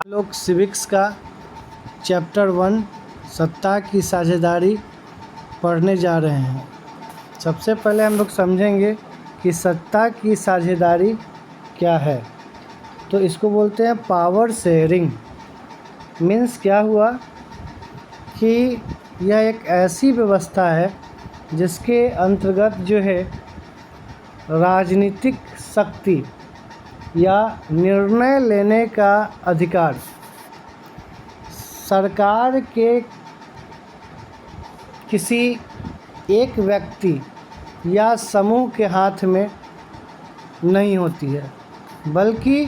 लोग सिविक्स का चैप्टर 1 सत्ता की साझेदारी पढ़ने जा रहे हैं। सबसे पहले हम लोग समझेंगे कि सत्ता की साझेदारी क्या है। तो इसको बोलते हैं पावर शेयरिंग। मीन्स क्या हुआ कि यह एक ऐसी व्यवस्था है जिसके अंतर्गत जो है राजनीतिक शक्ति या निर्णय लेने का अधिकार सरकार के किसी एक व्यक्ति या समूह के हाथ में नहीं होती है, बल्कि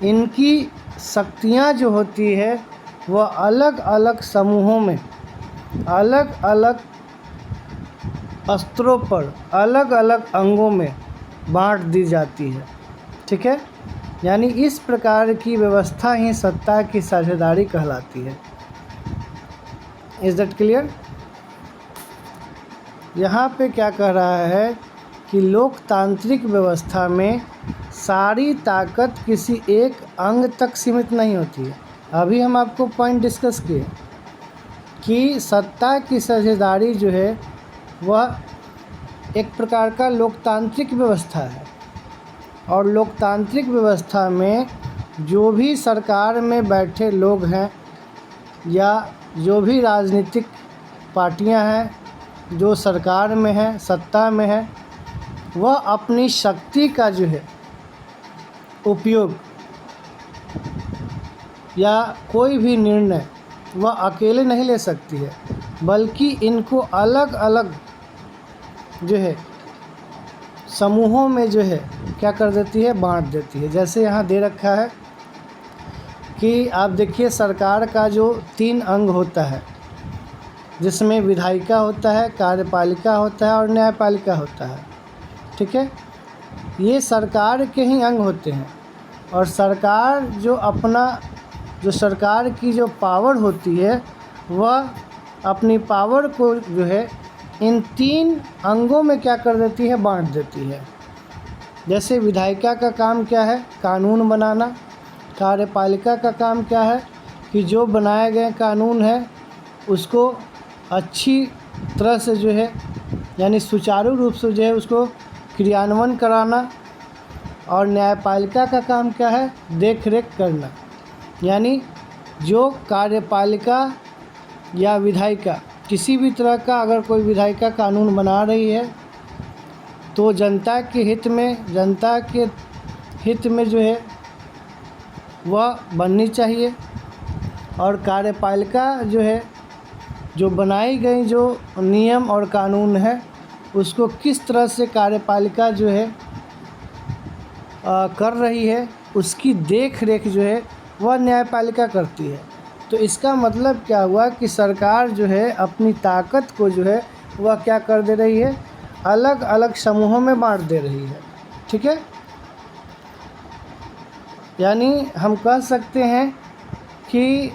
इनकी शक्तियाँ जो होती है वह अलग अलग समूहों में अलग अलग स्तरों पर अलग अलग अंगों में बांट दी जाती है। ठीक है, यानी इस प्रकार की व्यवस्था ही सत्ता की साझेदारी कहलाती है। Is that clear? यहाँ पे क्या कह रहा है कि लोकतांत्रिक व्यवस्था में सारी ताकत किसी एक अंग तक सीमित नहीं होती है। अभी हम आपको पॉइंट डिस्कस किए कि सत्ता की साझेदारी जो है वह एक प्रकार का लोकतांत्रिक व्यवस्था है, और लोकतांत्रिक व्यवस्था में जो भी सरकार में बैठे लोग हैं या जो भी राजनीतिक पार्टियां हैं जो सरकार में हैं, सत्ता में है, वह अपनी शक्ति का जो है उपयोग या कोई भी निर्णय वह अकेले नहीं ले सकती है, बल्कि इनको अलग अलग जो है समूहों में जो है क्या कर देती है, बांट देती है। जैसे यहाँ दे रखा है कि आप देखिए सरकार का जो 3 अंग होता है, जिसमें विधायिका होता है, कार्यपालिका होता है और न्यायपालिका होता है। ठीक है, ये सरकार के ही अंग होते हैं, और सरकार जो सरकार की जो पावर होती है वह अपनी पावर को जो है इन 3 अंगों में क्या कर देती है, बांट देती है। जैसे विधायिका का काम क्या है, कानून बनाना। कार्यपालिका का काम क्या है कि जो बनाए गए कानून है उसको अच्छी तरह से जो है यानी सुचारू रूप से जो है उसको क्रियान्वयन कराना। और न्यायपालिका का काम क्या है, देख रेख करना। यानी जो कार्यपालिका या विधायिका किसी भी तरह का अगर कोई विधायिका कानून बना रही है तो जनता के हित में जो है वह बननी चाहिए। और कार्यपालिका जो है जो बनाई गई जो नियम और कानून है उसको किस तरह से कार्यपालिका जो है कर रही है, उसकी देख रेख जो है वह न्यायपालिका करती है। तो इसका मतलब क्या हुआ कि सरकार जो है अपनी ताकत को जो है वह क्या कर दे रही है, अलग अलग समूहों में बांट दे रही है। ठीक है, यानी हम कह सकते हैं कि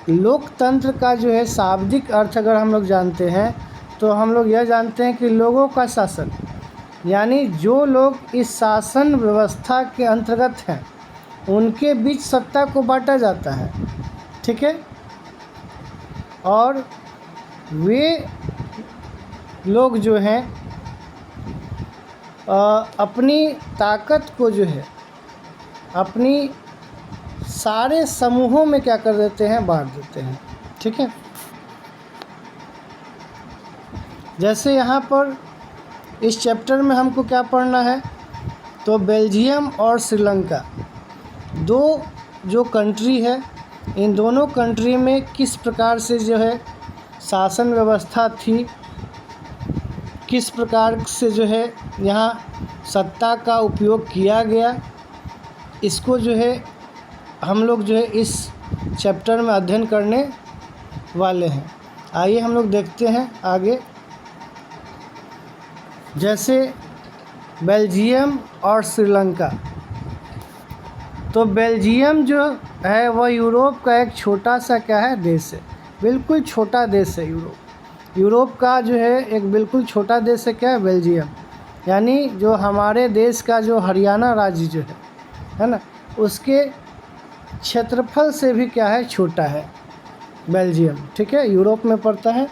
लोकतंत्र का जो है शाब्दिक अर्थ अगर हम लोग जानते हैं तो हम लोग यह जानते हैं कि लोगों का शासन, यानी जो लोग इस शासन व्यवस्था के अंतर्गत हैं उनके बीच सत्ता को बांटा जाता है। ठीक है, और वे लोग जो हैं अपनी ताकत को जो है अपनी सारे समूहों में क्या कर देते हैं, बांट देते हैं। ठीक है, जैसे यहाँ पर इस चैप्टर में हमको क्या पढ़ना है, तो बेल्जियम और श्रीलंका 2 जो कंट्री है, इन दोनों कंट्री में किस प्रकार से जो है शासन व्यवस्था थी, किस प्रकार से जो है यहाँ सत्ता का उपयोग किया गया, इसको जो है हम लोग जो है इस चैप्टर में अध्ययन करने वाले हैं। आइए हम लोग देखते हैं आगे। जैसे बेल्जियम और श्रीलंका, तो बेल्जियम जो है वह यूरोप का एक छोटा सा क्या है, देश है, बिल्कुल छोटा देश है। यूरोप का जो है एक बिल्कुल छोटा देश है, क्या है, बेल्जियम। यानी जो हमारे देश का जो हरियाणा राज्य जो है ना, उसके क्षेत्रफल से भी क्या है, छोटा है बेल्जियम, ठीक है, यूरोप में पड़ता है।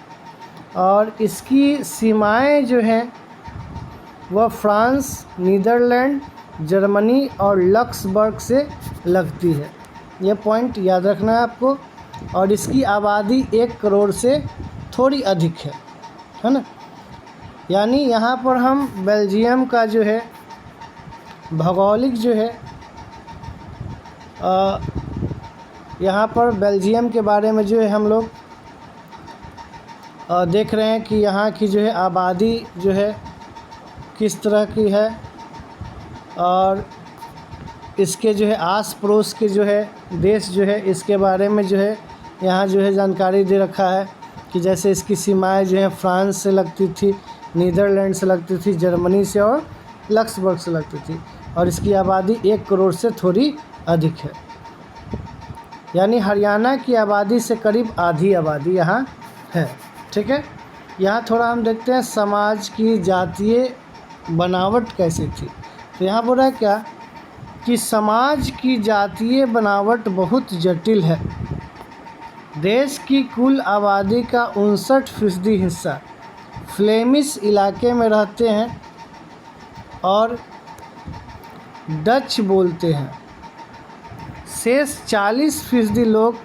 और इसकी सीमाएं जो हैं वह फ्रांस, नीदरलैंड, जर्मनी और लक्सबर्ग से लगती है। ये पॉइंट याद रखना है आपको। और इसकी आबादी 1 करोड़ से थोड़ी अधिक है ना। यानी यहाँ पर हम बेल्जियम का जो है भौगोलिक जो है यहाँ पर बेल्जियम के बारे में जो है हम लोग देख रहे हैं कि यहाँ की जो है आबादी जो है किस तरह की है, और इसके जो है आस पड़ोस के जो है देश जो है इसके बारे में जो है यहाँ जो है जानकारी दे रखा है कि जैसे इसकी सीमाएं जो है फ्रांस से लगती थी, नीदरलैंड से लगती थी, जर्मनी से और लक्सबर्ग से लगती थी। और इसकी आबादी 1 करोड़ से थोड़ी अधिक है। यानी हरियाणा की आबादी से करीब आधी आबादी यहाँ है, ठीक है। यहाँ थोड़ा हम देखते हैं समाज की जातीय बनावट कैसी थी। तो यहाँ बोल रहा है क्या कि समाज की जातीय बनावट बहुत जटिल है। देश की कुल आबादी का 59% हिस्सा फ्लेमिश इलाके में रहते हैं और डच बोलते हैं। शेष 40% लोग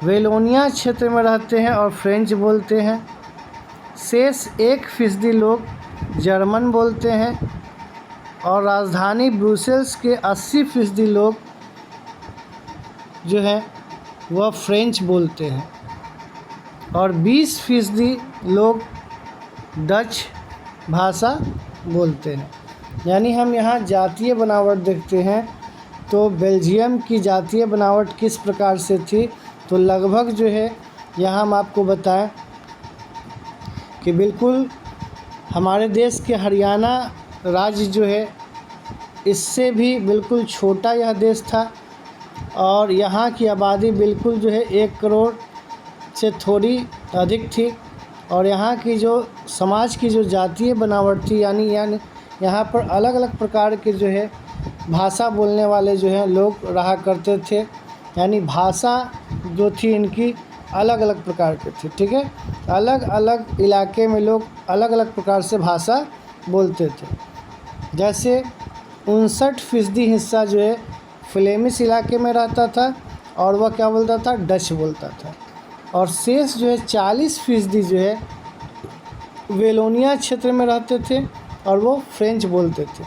वेलोनिया क्षेत्र में रहते हैं और फ्रेंच बोलते हैं। शेष 1% लोग जर्मन बोलते हैं और राजधानी ब्रुसेल्स के 80% लोग जो हैं वह फ्रेंच बोलते हैं और 20% लोग डच भाषा बोलते हैं। यानी हम यहाँ जातीय बनावट देखते हैं तो बेल्जियम की जातीय बनावट किस प्रकार से थी। तो लगभग जो है यहाँ हम आपको बताएं कि बिल्कुल हमारे देश के हरियाणा राज्य जो है इससे भी बिल्कुल छोटा यह देश था और यहाँ की आबादी बिल्कुल जो है 1 करोड़ से थोड़ी अधिक थी। और यहाँ की जो समाज की जो जातीय बनावट थी यानी यहाँ पर अलग अलग प्रकार के जो है भाषा बोलने वाले जो हैं लोग रहा करते थे। यानी भाषा जो थी इनकी अलग अलग प्रकार की थी, ठीक है। अलग अलग इलाके में लोग अलग अलग प्रकार से भाषा बोलते थे। जैसे 59% हिस्सा जो है फ्लेमिश इलाके में रहता था और वह क्या बोलता था, डच बोलता था। और शेष जो है 40% जो है वेलोनिया क्षेत्र में रहते थे और वो फ्रेंच बोलते थे।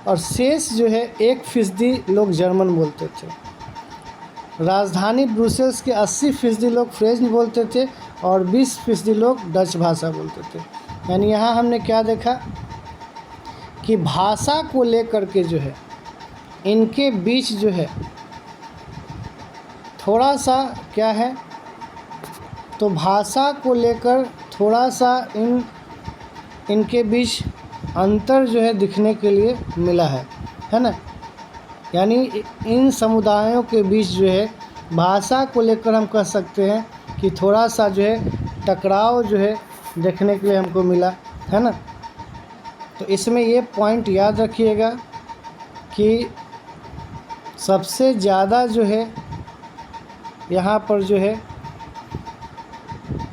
और शेष जो है 1% लोग जर्मन बोलते थे। राजधानी ब्रुसेल्स के 80% लोग फ्रेंच बोलते थे और 20% लोग डच भाषा बोलते थे। यानी यहाँ हमने क्या देखा कि भाषा को लेकर के जो है इनके बीच जो है थोड़ा सा क्या है, तो भाषा को लेकर थोड़ा सा इनके बीच अंतर जो है दिखने के लिए मिला है ना। यानी इन समुदायों के बीच जो है भाषा को लेकर हम कह सकते हैं कि थोड़ा सा जो है टकराव जो है देखने के लिए हमको मिला है ना। तो इसमें ये पॉइंट याद रखिएगा कि सबसे ज़्यादा जो है यहाँ पर जो है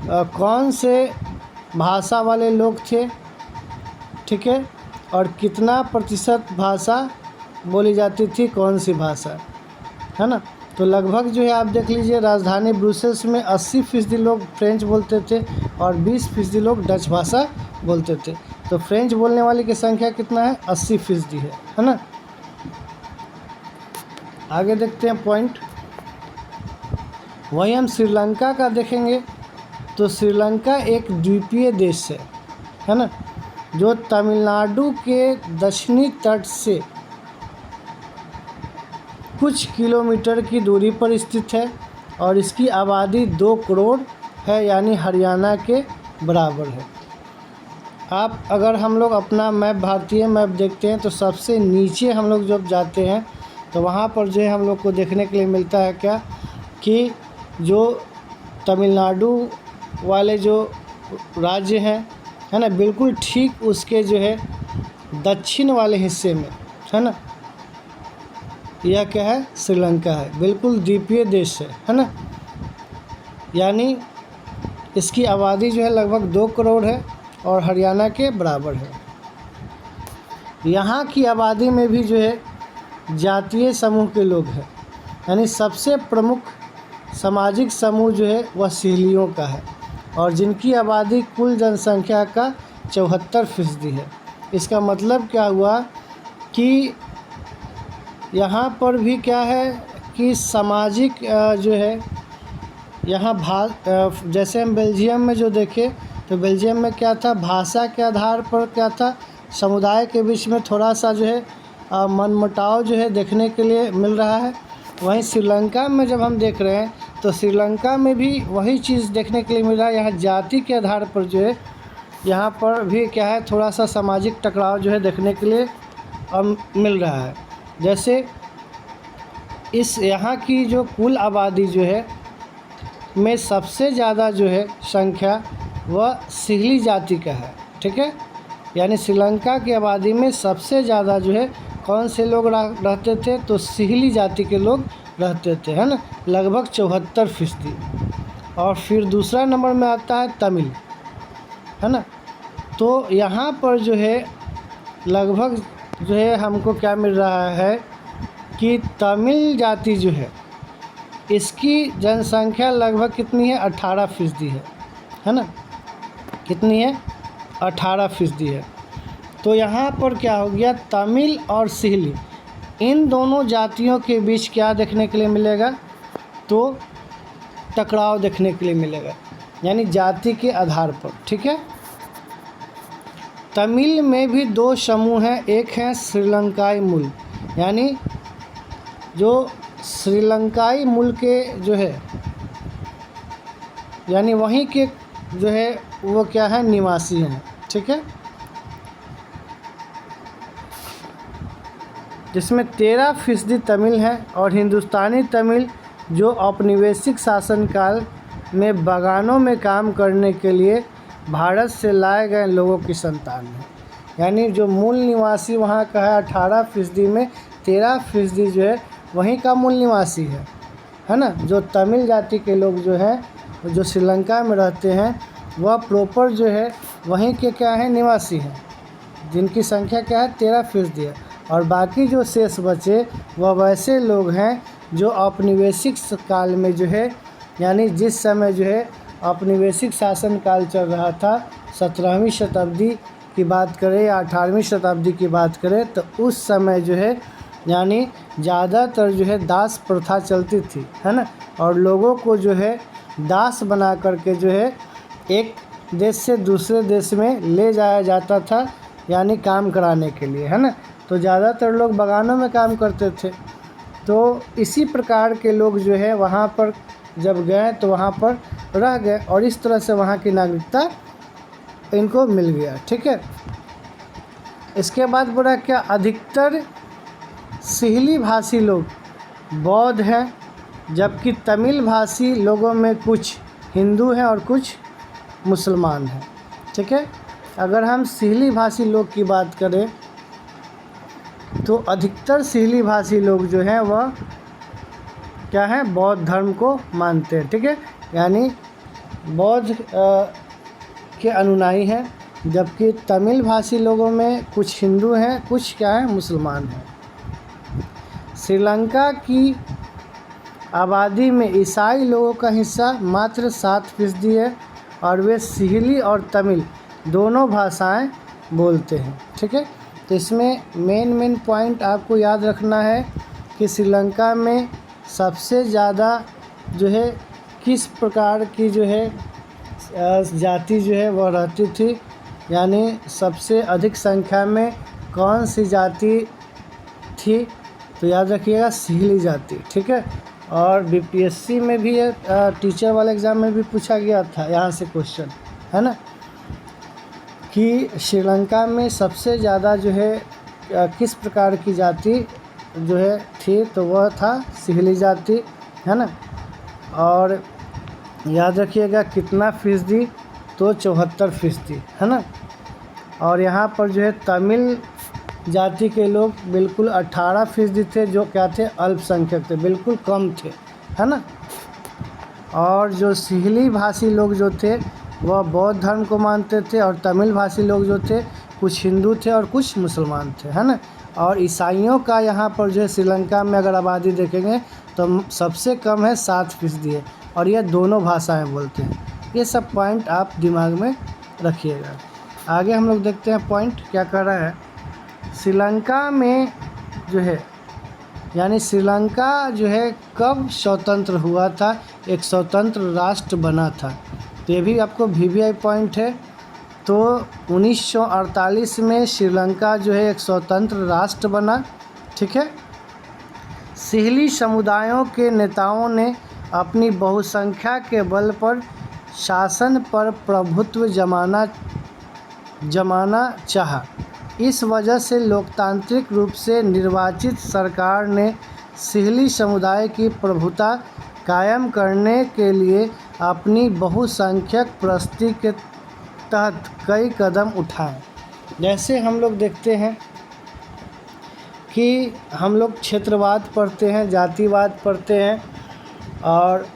कौन से भाषा वाले लोग थे, ठीक है, और कितना प्रतिशत भाषा बोली जाती थी, कौन सी भाषा, है ना। तो लगभग जो है आप देख लीजिए राजधानी ब्रुसेल्स में 80% लोग फ्रेंच बोलते थे और 20% लोग डच भाषा बोलते थे। तो फ्रेंच बोलने वाले की संख्या कितना है, 80% है ना। आगे देखते हैं पॉइंट। वहीं हम श्रीलंका का देखेंगे तो श्रीलंका एक द्वीपीय देश है ना, जो तमिलनाडु के दक्षिणी तट से कुछ किलोमीटर की दूरी पर स्थित है और इसकी आबादी 2 करोड़ है, यानी हरियाणा के बराबर है। आप अगर हम लोग अपना मैप, भारतीय मैप देखते हैं तो सबसे नीचे हम लोग जब जाते हैं तो वहाँ पर जो है हम लोग को देखने के लिए मिलता है क्या कि जो तमिलनाडु वाले जो राज्य हैं, है ना, बिल्कुल ठीक उसके जो है दक्षिण वाले हिस्से में, है ना, यह क्या है, श्रीलंका है, बिल्कुल द्वीपीय देश है ना। यानी इसकी आबादी जो है लगभग 2 करोड़ है और हरियाणा के बराबर है। यहाँ की आबादी में भी जो है जातीय समूह के लोग हैं, यानी सबसे प्रमुख सामाजिक समूह जो है वह सिहलियों का है और जिनकी आबादी कुल जनसंख्या का 74% है। इसका मतलब क्या हुआ कि यहाँ पर भी क्या है कि सामाजिक जो है यहाँ जैसे हम बेल्जियम में जो देखें तो बेल्जियम में क्या था, भाषा के आधार पर क्या था, समुदाय के बीच में थोड़ा सा जो है मनमुटाव जो है देखने के लिए मिल रहा है। वहीं श्रीलंका में जब हम देख रहे हैं तो श्रीलंका में भी वही चीज़ देखने के लिए मिल रहा है। यहाँ जाति के आधार पर जो है यहाँ पर भी क्या है, थोड़ा सा सामाजिक टकराव जो है देखने के लिए मिल रहा है। जैसे इस यहाँ की जो कुल आबादी जो है में सबसे ज़्यादा जो है संख्या वह सिहली जाति का है, ठीक है। यानी श्रीलंका की आबादी में सबसे ज़्यादा जो है कौन से लोग रहते थे, तो सिहली जाति के लोग रहते थे, है ना, लगभग 74%। और फिर दूसरा नंबर में आता है तमिल, है ना। तो यहाँ पर जो है लगभग जो है हमको क्या मिल रहा है कि तमिल जाति जो है इसकी जनसंख्या लगभग कितनी है, 18% है ना। कितनी है, 18% है। तो यहाँ पर क्या हो गया, तमिल और सिहली इन दोनों जातियों के बीच क्या देखने के लिए मिलेगा, तो टकराव देखने के लिए मिलेगा, यानी जाति के आधार पर, ठीक है। तमिल में भी 2 समूह हैं, एक है श्रीलंकाई मूल, यानी जो श्रीलंकाई मूल के जो है यानी वहीं के जो है वो क्या है, निवासी हैं, ठीक है। जिसमें 13% तमिल हैं और हिंदुस्तानी तमिल जो औपनिवेशिक शासनकाल में बागानों में काम करने के लिए भारत से लाए गए लोगों की संतान है। यानी जो मूल निवासी वहाँ का है 18% में 13% जो है वहीं का मूल निवासी है ना। जो तमिल जाति के लोग जो हैं जो श्रीलंका में रहते हैं वह प्रॉपर जो है वहीं के क्या है, निवासी हैं, जिनकी संख्या क्या है 13% है। और बाकी जो शेष बचे वह वैसे लोग हैं जो औपनिवेशिक काल में जो है, यानी जिस समय जो है औपनिवेशिक शासन काल चल रहा था, 17वीं शताब्दी की बात करें या 18वीं शताब्दी की बात करें, तो उस समय जो है यानी ज़्यादातर जो है दास प्रथा चलती थी, है ना। और लोगों को जो है दास बना करके जो है एक देश से दूसरे देश में ले जाया जाता था, यानी काम कराने के लिए, है ना। तो ज़्यादातर लोग बागानों में काम करते थे। तो इसी प्रकार के लोग जो है वहाँ पर जब गए तो वहाँ पर रह गए और इस तरह से वहाँ की नागरिकता इनको मिल गया, ठीक है। इसके बाद बोला क्या, अधिकतर सिहली भाषी लोग बौद्ध हैं, जबकि तमिल भाषी लोगों में कुछ हिंदू हैं और कुछ मुसलमान हैं, ठीक है। अगर हम सिहली भाषी लोग की बात करें तो अधिकतर सिहली भाषी लोग जो हैं वह क्या है, बौद्ध धर्म को मानते हैं, ठीक है। यानी बौद्ध के अनुयायी हैं, जबकि तमिल भाषी लोगों में कुछ हिंदू हैं, कुछ क्या है, मुसलमान हैं। श्रीलंका की आबादी में ईसाई लोगों का हिस्सा मात्र 7% है और वे सिहली और तमिल दोनों भाषाएं बोलते हैं, ठीक है। तो इसमें मेन पॉइंट आपको याद रखना है कि श्रीलंका में सबसे ज़्यादा जो है किस प्रकार की जो है जाति जो है वह रहती थी, यानी सबसे अधिक संख्या में कौन सी जाति थी, तो याद रखिएगा सिहली जाति, ठीक है। और बीपीएससी में भी टीचर वाले एग्ज़ाम में भी पूछा गया था यहाँ से क्वेश्चन, है ना, कि श्रीलंका में सबसे ज़्यादा जो है किस प्रकार की जाति जो है थी, तो वह था सिहली जाति, है ना। और याद रखिएगा कितना फीसदी, तो 74%, है ना। और यहाँ पर जो है तमिल जाति के लोग बिल्कुल 18% थे जो क्या थे, अल्पसंख्यक थे, बिल्कुल कम थे, है ना। और जो सिहली भाषी लोग जो थे वह बौद्ध धर्म को मानते थे, और तमिल भाषी लोग जो थे कुछ हिंदू थे और कुछ मुसलमान थे, है ना। और ईसाइयों का यहाँ पर जो है श्रीलंका में अगर आबादी देखेंगे तो सबसे कम है, 7% है, और यह दोनों भाषाएं बोलते हैं। ये सब पॉइंट आप दिमाग में रखिएगा। आगे हम लोग देखते हैं पॉइंट क्या कर रहा है। श्रीलंका में जो है, यानी श्रीलंका जो है कब स्वतंत्र हुआ था, एक स्वतंत्र राष्ट्र बना था, तो ये भी आपको वीवीआई पॉइंट है। तो 1948 में श्रीलंका जो है एक स्वतंत्र राष्ट्र बना, ठीक है। सिहली समुदायों के नेताओं ने अपनी बहुसंख्या के बल पर शासन पर प्रभुत्व जमाना चाहा। इस वजह से लोकतांत्रिक रूप से निर्वाचित सरकार ने सिहली समुदाय की प्रभुता कायम करने के लिए अपनी बहुसंख्यक परिस्थिति के तहत कई कदम उठाए। जैसे हम लोग देखते हैं कि हम लोग क्षेत्रवाद पढ़ते हैं, जातिवाद पढ़ते हैं, और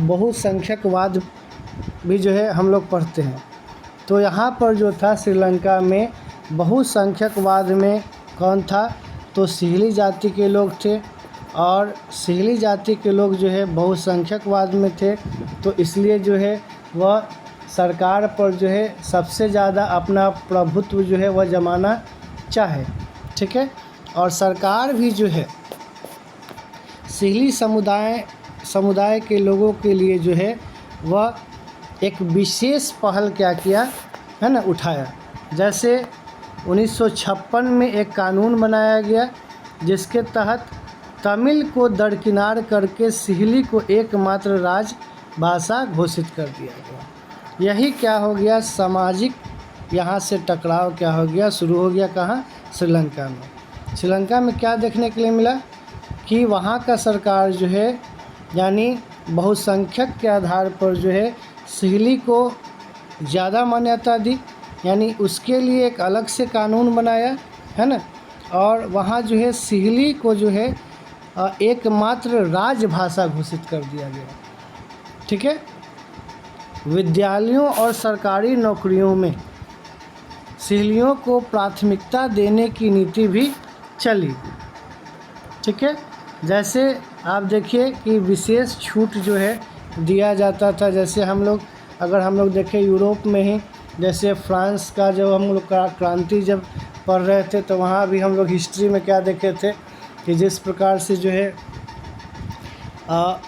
बहुसंख्यकवाद भी जो है हम लोग पढ़ते हैं। तो यहाँ पर जो था श्रीलंका में बहुसंख्यकवाद में कौन था, तो सिहली जाति के लोग थे, और सिहली जाति के लोग जो है बहुसंख्यकवाद में थे, तो इसलिए जो है वह सरकार पर जो है सबसे ज़्यादा अपना प्रभुत्व जो है वह जमाना चाहे, ठीक है। और सरकार भी जो है सिहली समुदाय के लोगों के लिए जो है वह एक विशेष पहल क्या किया, है ना, उठाया। जैसे 1956 में एक कानून बनाया गया जिसके तहत तमिल को दरकिनार करके सिहली को एकमात्र राजभाषा घोषित कर दिया गया। यही क्या हो गया, सामाजिक यहाँ से टकराव क्या हो गया, शुरू हो गया कहाँ, श्रीलंका में। श्रीलंका में क्या देखने के लिए मिला कि वहाँ का सरकार जो है यानी बहुसंख्यक के आधार पर जो है सिहली को ज़्यादा मान्यता दी, यानी उसके लिए एक अलग से कानून बनाया, है ना। और वहाँ जो है सिहली को जो है एकमात्र राजभाषा घोषित कर दिया गया, ठीक है। विद्यालयों और सरकारी नौकरियों में सिहलियों को प्राथमिकता देने की नीति भी चली, ठीक है। जैसे आप देखिए कि विशेष छूट जो है दिया जाता था। जैसे अगर हम लोग देखें यूरोप में ही, जैसे फ्रांस का जब हम लोग क्रांति जब पढ़ रहे थे तो वहाँ भी हम लोग हिस्ट्री में क्या देखे थे कि जिस प्रकार से जो है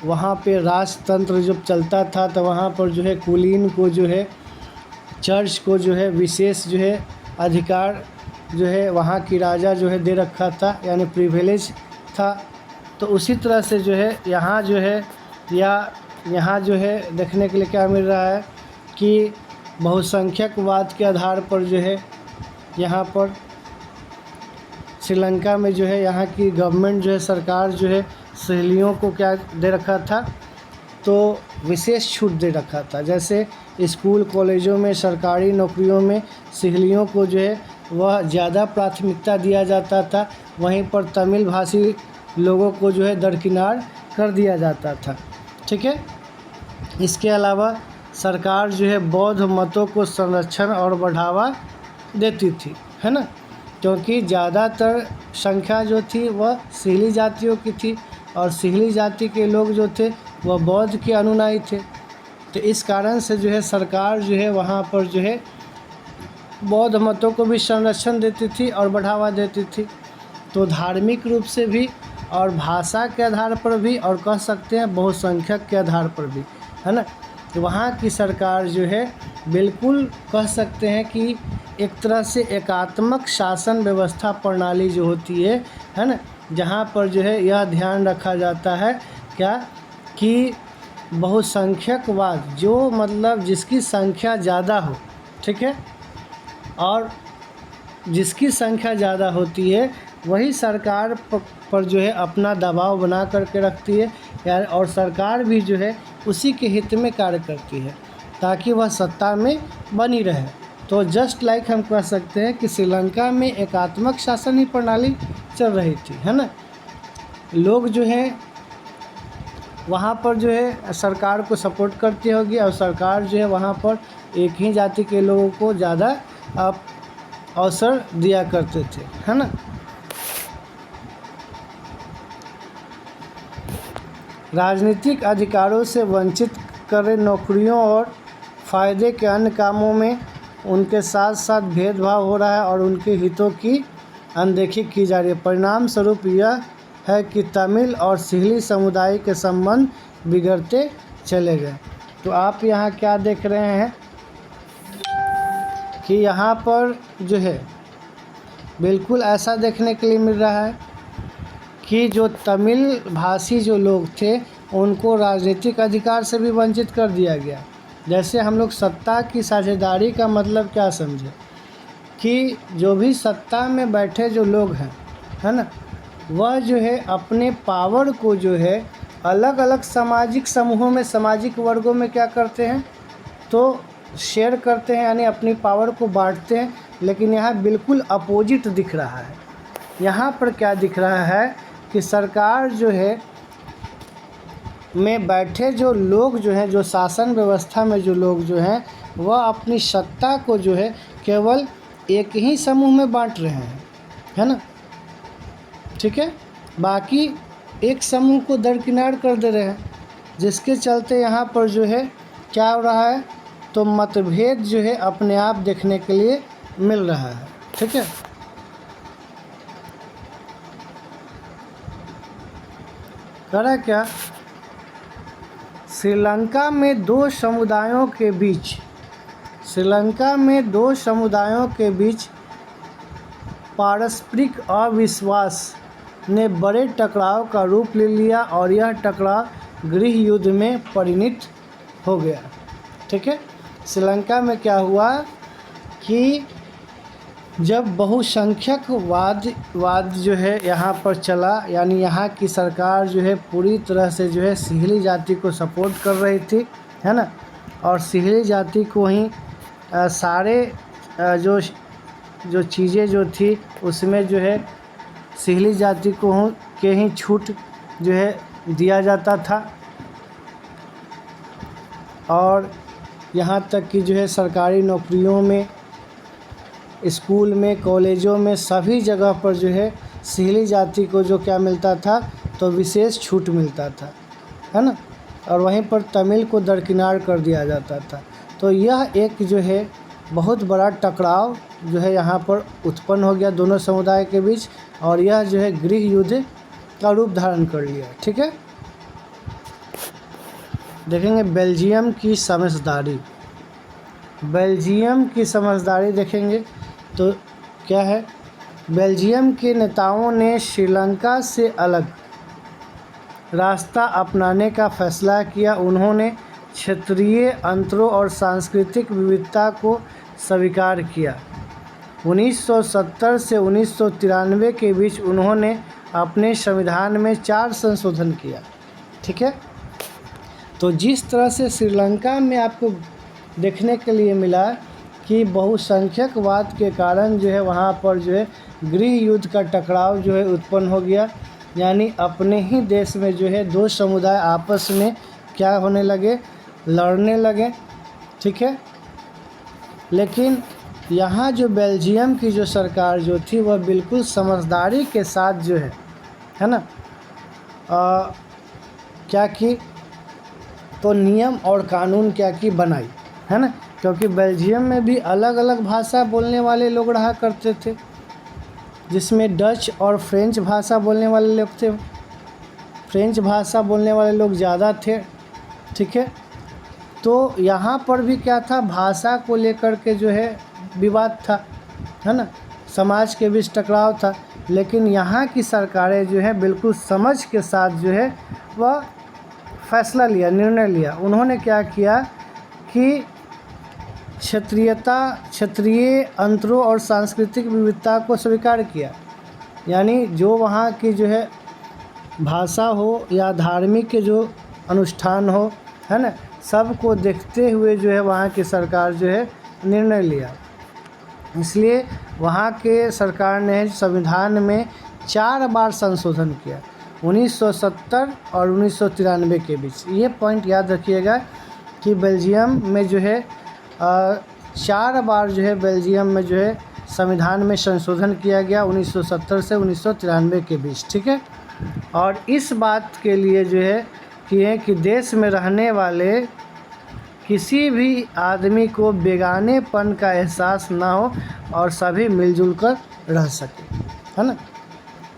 वहाँ पे राजतंत्र जब चलता था तो वहाँ पर जो है कुलीन को जो है, चर्च को जो है विशेष जो है अधिकार जो है वहाँ की राजा जो है दे रखा था, यानी प्रिविलेज था। तो उसी तरह से जो है यहाँ जो है यहाँ जो है देखने के लिए क्या मिल रहा है कि बहुसंख्यकवाद के आधार पर जो है यहाँ पर श्रीलंका में जो है यहाँ की गवर्नमेंट जो है, सरकार जो है सिहलियों को क्या दे रखा था, तो विशेष छूट दे रखा था। जैसे स्कूल कॉलेजों में, सरकारी नौकरियों में सिहलियों को जो है वह ज़्यादा प्राथमिकता दिया जाता था, वहीं पर तमिल भाषी लोगों को जो है दरकिनार कर दिया जाता था, ठीक है। इसके अलावा सरकार जो है बौद्ध मतों को संरक्षण और बढ़ावा देती थी, है ना, क्योंकि ज़्यादातर संख्या जो थी वह सिहली जातियों की थी, और सिहली जाति के लोग जो थे वह बौद्ध के अनुयायी थे। तो इस कारण से जो है सरकार जो है वहाँ पर जो है बौद्ध मतों को भी संरक्षण देती थी और बढ़ावा देती थी। तो धार्मिक रूप से भी और भाषा के आधार पर भी, और कह सकते हैं बहुसंख्यक के आधार पर भी, है ना। तो वहाँ की सरकार जो है बिल्कुल कह सकते हैं कि एक तरह से एकात्मक शासन व्यवस्था प्रणाली जो होती है ना, जहाँ पर जो है यह ध्यान रखा जाता है क्या कि बहुसंख्यकवाद जो मतलब जिसकी संख्या ज़्यादा हो, ठीक है, और जिसकी संख्या ज़्यादा होती है वही सरकार पर जो है अपना दबाव बना करके रखती है यार, और सरकार भी जो है उसी के हित में कार्य करती है ताकि वह सत्ता में बनी रहे, तो जस्ट लाइक हम कह सकते हैं कि श्रीलंका में एकात्मक शासन ही प्रणाली चल रही थी, है ना। लोग जो है वहाँ पर जो है सरकार को सपोर्ट करती होगी और सरकार जो है वहाँ पर एक ही जाति के लोगों को ज़्यादा अवसर दिया करते थे, है ना। राजनीतिक अधिकारों से वंचित करे, नौकरियों और फ़ायदे के अन्य कामों में उनके साथ साथ भेदभाव हो रहा है और उनके हितों की अनदेखी की जा रही है। परिणाम स्वरूप यह है कि तमिल और सिंहली समुदाय के संबंध बिगड़ते चले गए। तो आप यहाँ क्या देख रहे हैं कि यहाँ पर जो है बिल्कुल ऐसा देखने के लिए मिल रहा है कि जो तमिल भाषी जो लोग थे उनको राजनीतिक अधिकार से भी वंचित कर दिया गया। जैसे हम लोग सत्ता की साझेदारी का मतलब क्या समझे कि जो भी सत्ता में बैठे जो लोग हैं, है ना, वह जो है अपने पावर को जो है अलग अलग सामाजिक समूहों में, सामाजिक वर्गों में क्या करते हैं तो शेयर करते हैं, यानी अपनी पावर को बांटते हैं। लेकिन यहाँ बिल्कुल अपोजिट दिख रहा है। यहाँ पर क्या दिख रहा है कि सरकार जो है में बैठे जो लोग जो हैं, जो शासन व्यवस्था में जो लोग जो हैं, वह अपनी सत्ता को जो है केवल एक ही समूह में बांट रहे हैं, है ना, ठीक है। बाकी एक समूह को दरकिनार कर दे रहे हैं, जिसके चलते यहाँ पर जो है क्या हो रहा है तो मतभेद जो है अपने आप देखने के लिए मिल रहा है, ठीक है। करा क्या, श्रीलंका में दो समुदायों के बीच पारस्परिक अविश्वास ने बड़े टकराव का रूप ले लिया और यह टकराव गृह युद्ध में परिणत हो गया, ठीक है। श्रीलंका में क्या हुआ कि जब बहुसंख्यक वाद जो है यहाँ पर चला, यानी यहाँ की सरकार जो है पूरी तरह से जो है सिंहली जाति को सपोर्ट कर रही थी, है ना, और सिंहली जाति को ही सारे जो चीज़ें जो थी उसमें जो है सिंहली जाति को के ही छूट जो है दिया जाता था। और यहाँ तक कि जो है सरकारी नौकरियों में, स्कूल में, कॉलेजों में, सभी जगह पर जो है सिंहली जाति को जो क्या मिलता था तो विशेष छूट मिलता था, है ना, और वहीं पर तमिल को दरकिनार कर दिया जाता था। तो यह एक जो है बहुत बड़ा टकराव जो है यहाँ पर उत्पन्न हो गया दोनों समुदाय के बीच, और यह जो है गृह युद्ध का रूप धारण कर लिया, ठीक है। देखेंगे बेल्जियम की समझदारी देखेंगे तो क्या है, बेल्जियम के नेताओं ने श्रीलंका से अलग रास्ता अपनाने का फैसला किया। उन्होंने क्षेत्रीय अंतरों और सांस्कृतिक विविधता को स्वीकार किया। 1970 से 1993 के बीच उन्होंने अपने संविधान में 4 संशोधन किया, ठीक है। तो जिस तरह से श्रीलंका में आपको देखने के लिए मिला कि बहुसंख्यकवाद के कारण जो है वहाँ पर जो है गृह युद्ध का टकराव जो है उत्पन्न हो गया, यानी अपने ही देश में जो है दो समुदाय आपस में क्या होने लगे, लड़ने लगे, ठीक है। लेकिन यहाँ जो बेल्जियम की जो सरकार जो थी वह बिल्कुल समझदारी के साथ जो है ना, क्या की तो नियम और कानून क्या की बनाई, है ना, क्योंकि बेल्जियम में भी अलग अलग भाषा बोलने वाले लोग रहा करते थे, जिसमें डच और फ्रेंच भाषा बोलने वाले लोग थे। फ्रेंच भाषा बोलने वाले लोग ज़्यादा थे, ठीक है। तो यहाँ पर भी क्या था, भाषा को लेकर के जो है विवाद था, है ना, समाज के बीच टकराव था। लेकिन यहाँ की सरकारें जो है बिल्कुल समझ के साथ जो है वह फैसला लिया, निर्णय लिया। उन्होंने क्या किया कि क्षेत्रीय अंतरों और सांस्कृतिक विविधता को स्वीकार किया, यानी जो वहाँ की जो है भाषा हो या धार्मिक के जो अनुष्ठान हो, है ना, सबको देखते हुए जो है वहाँ की सरकार जो है निर्णय लिया। इसलिए वहाँ के सरकार ने संविधान में 4 बार संशोधन किया, 1970 और 1993 के बीच। ये पॉइंट याद रखिएगा कि बेल्जियम में जो है 4 बार जो है बेल्जियम में जो है संविधान में संशोधन किया गया 1970 से 1993 के बीच, ठीक है। और इस बात के लिए जो है कि देश में रहने वाले किसी भी आदमी को बेगानेपन का एहसास ना हो और सभी मिलजुल कर रह सके, है ना।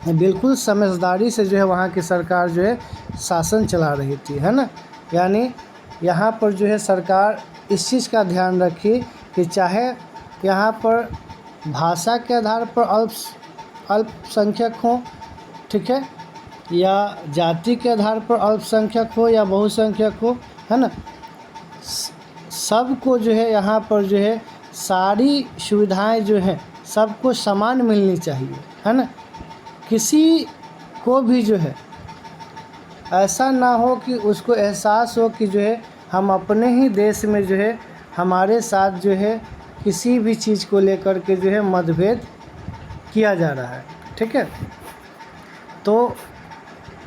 बिल्कुल समझदारी से जो है वहाँ की सरकार जो है शासन चला रही थी, है ना। यानी यहाँ पर जो है सरकार इस चीज़ का ध्यान रखी कि चाहे यहाँ पर भाषा के आधार पर अल्पसंख्यक हो, ठीक है, या जाति के आधार पर अल्पसंख्यक हो या बहुसंख्यक हो, है ना, सबको जो है यहाँ पर जो है सारी सुविधाएं जो हैं सबको समान मिलनी चाहिए, है ना। किसी को भी जो है ऐसा ना हो कि उसको एहसास हो कि जो है हम अपने ही देश में जो है हमारे साथ जो है किसी भी चीज़ को लेकर के जो है मतभेद किया जा रहा है, ठीक है। तो